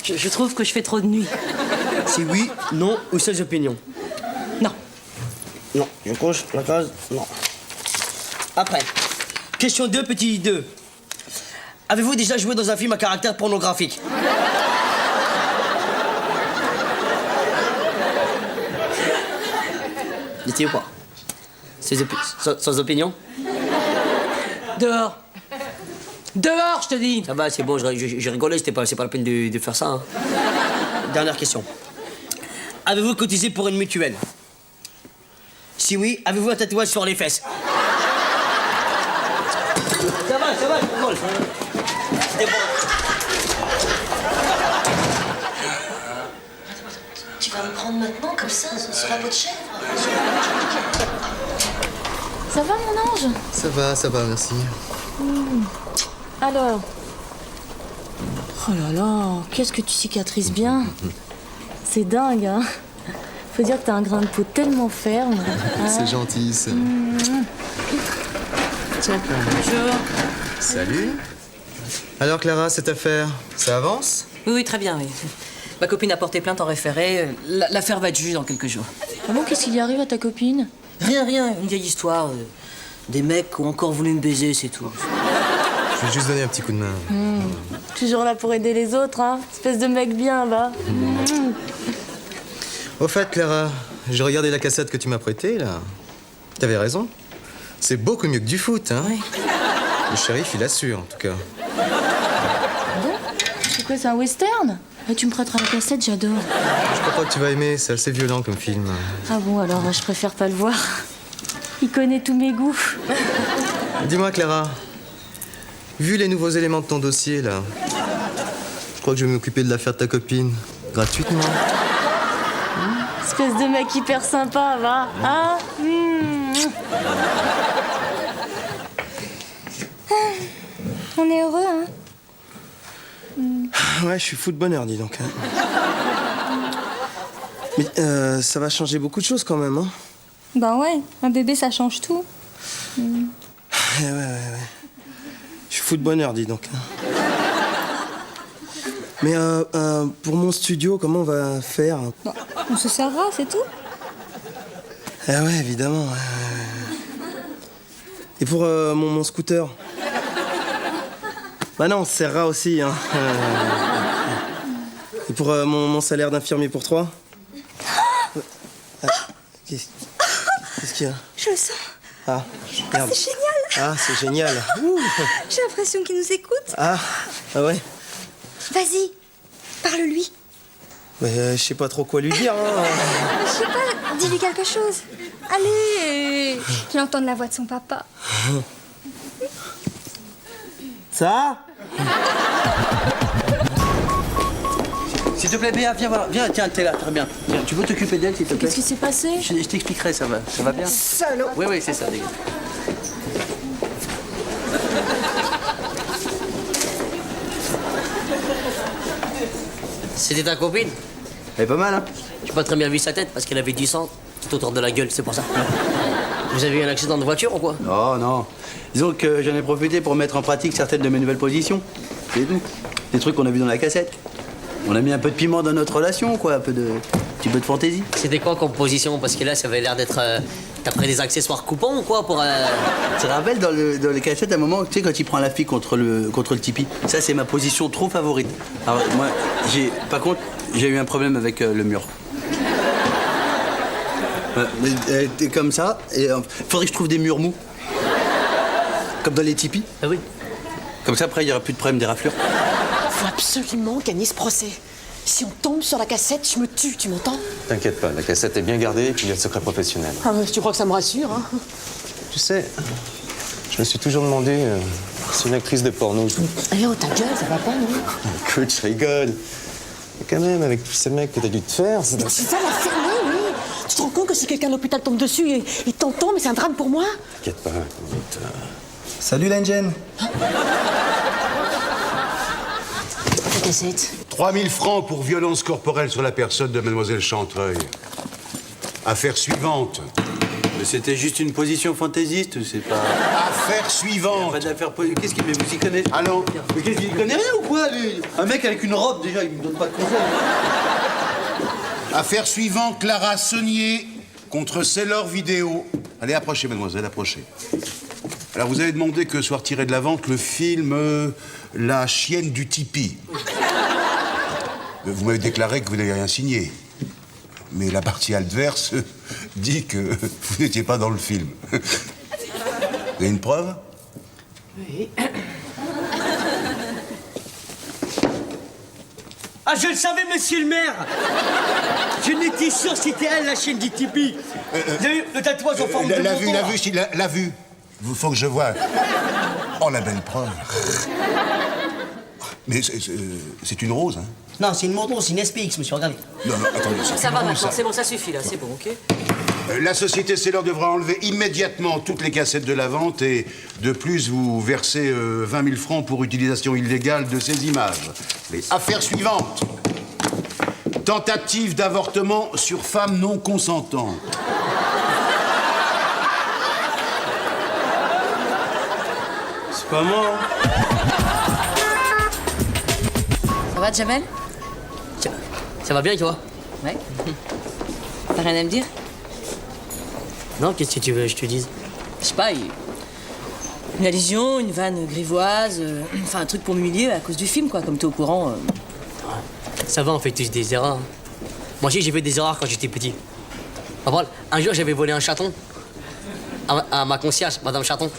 Je trouve que je fais trop de nuit.
Si oui, non ou seules opinions?
Non.
Non, je coche la case, non. Après, question 2, petit 2. Avez-vous déjà joué dans un film à caractère pornographique? Dites-y ou pas? Sans opinion?
Dehors. Dehors, je te dis.
Ça va, c'est bon, j'ai rigolé, c'est pas la peine de faire ça. Hein. Dernière question. Avez-vous cotisé pour une mutuelle? Si oui, avez-vous un tatouage sur les fesses? Ça va, je rigole. C'est bon.
Tu vas me prendre maintenant, comme ça, sur la peau de chèvre?
Ça va, mon ange?
Ça va, merci.
Alors? Oh là là, qu'est-ce que tu cicatrises bien. C'est dingue, hein? Faut dire que t'as un grain de peau tellement ferme. Hein?
C'est gentil, ça. Tiens, Clara.
Bonjour.
Salut. Alors, Clara, cette affaire, ça avance?
Oui, très bien, oui. Ma copine a porté plainte en référé. L'affaire va être jugée dans quelques jours.
Ah bon, qu'est-ce qu'il y arrive à ta copine?
Rien, une vieille histoire. Des mecs qui ont encore voulu me baiser, c'est tout.
Je vais juste donner un petit coup de main.
Toujours là pour aider les autres, hein? Espèce de mec bien, va.
Au fait, Clara, j'ai regardé la cassette que tu m'as prêtée, là. T'avais raison. C'est beaucoup mieux que du foot, hein?
Oui.
Le shérif, il assure, en tout cas.
Bon, c'est quoi, c'est un western? Ah, tu me prêteras la cassette, j'adore.
Je crois pas que tu vas aimer, c'est assez violent comme film.
Ah bon, alors je préfère pas le voir. Il connaît tous mes goûts.
Dis-moi, Clara, vu les nouveaux éléments de ton dossier, là, je crois que je vais m'occuper de l'affaire de ta copine, gratuitement.
Espèce de mec hyper sympa, va. Hein?
On est heureux, hein?
Ouais, je suis fou de bonheur, dis donc. Hein. Mais ça va changer beaucoup de choses quand même, hein.
Ben ouais, un bébé ça change tout.
Ouais. Je suis fou de bonheur, dis donc. Hein. Mais pour mon studio, comment on va faire?
Bon, on se servera, c'est tout.
Ah ouais, évidemment. Et pour mon scooter? Bah non, on se serrera aussi. Hein. Et pour mon salaire d'infirmier pour 3? Qu'est-ce qu'il y a?
Je le sens.
Ah,
Ah,
merde.
c'est génial.
Ah, c'est génial. Ouh.
J'ai l'impression qu'il nous écoute.
Ah ouais.
Vas-y, parle-lui.
Mais je sais pas trop quoi lui dire. Hein.
Je sais pas, dis-lui quelque chose. Allez, qu'il entende la voix de son papa.
Ça? S'il te plaît, Béa, viens voir. Viens, tiens, t'es là, très bien. Tiens, tu peux t'occuper d'elle, s'il te plaît?
Qu'est-ce qui s'est passé?
Je t'expliquerai, ça va bien?
Salaud.
Oui, c'est ça, dégage.
C'était ta copine?
Elle est pas mal, hein?
J'ai pas très bien vu sa tête parce qu'elle avait du sang tout autour de la gueule, c'est pour ça. Vous avez eu un accident de voiture ou quoi?
Oh non. Disons que j'en ai profité pour mettre en pratique certaines de mes nouvelles positions. C'est tout. Des trucs qu'on a vus dans la cassette. On a mis un peu de piment dans notre relation, quoi. Un petit peu de fantaisie.
C'était quoi comme position? Parce que là, ça avait l'air d'être... T'as pris des accessoires coupants ou quoi pour...
Tu te rappelles dans les cassettes, à un moment, tu sais, quand il prend la fille contre le tipi? Ça, c'est ma position trop favorite. Alors, moi, par contre, j'ai eu un problème avec le mur. T'es comme ça, et faudrait que je trouve des murs mous. Comme dans les tipis.
Ah oui.
Comme ça, après, il n'y aura plus de problème des raflures.
Faut absolument gagner ce procès. Si on tombe sur la cassette, je me tue, tu m'entends?
T'inquiète pas, la cassette est bien gardée et puis il y a le secret professionnel.
Ah ouais, tu crois que ça me rassure, hein?
Tu sais, je me suis toujours demandé si une actrice de porno...
Allez, oh, ta gueule, ça va pas, non?
Écoute, je rigole. Mais quand même, avec tous ces mecs que t'as dû te faire... Ça doit...
Tu vas la fermer, oui. Tu te rends compte que si quelqu'un de l'hôpital tombe dessus et t'entend, mais c'est un drame pour moi?
T'inquiète pas, écoute...
Salut, l'Engine.
La cassette.
3000 francs pour violence corporelle sur la personne de mademoiselle Chantreuil. Affaire suivante.
Mais c'était juste une position fantaisiste, c'est pas...
Affaire suivante.
Pas d'affaire... Qu'est-ce qu'il... Mais vous y connaissez...
Allons.
Mais qu'est-ce qu'il connaît rien ou quoi, lui? Un mec avec une robe, déjà, il me donne pas de conseils.
Affaire suivante, Clara Saunier contre Sailor Vidéo. Allez, approchez, mademoiselle, approchez. Alors, vous avez demandé que soit retiré de la vente le film La chienne du Tipeee. Vous m'avez déclaré que vous n'avez rien signé. Mais la partie adverse dit que vous n'étiez pas dans le film. Vous avez une preuve?
Oui.
Ah, je le savais, monsieur le maire! Je n'étais sûr c'était elle, la chienne du Tipeee. Vous avez vu le tatouage en forme de mouton?
La vue. Il faut que je vois. Oh, la belle preuve. Mais c'est une rose, hein?
Non, c'est une moto, c'est une SPX, monsieur, regardez.
Non, attendez,
Ça va maintenant, c'est bon, ça suffit là, c'est bon, ok?
La société Sailor devra enlever immédiatement toutes les cassettes de la vente et de plus vous versez 20 000 francs pour utilisation illégale de ces images. Les affaires suivantes. Tentative d'avortement sur femme non consentante.
C'est pas moi.
Ça va, Jamel?
Ça va bien, toi?
Ouais. T'as rien à me dire?
Non, qu'est-ce que tu veux que je te dise?
Je sais pas, une allusion, une vanne grivoise, enfin un truc pour m'humilier à cause du film, quoi, comme t'es au courant.
Ça va, on fait tous des erreurs. Moi aussi, j'ai fait des erreurs quand j'étais petit. Un jour, j'avais volé un chaton à ma concierge, Madame Chaton.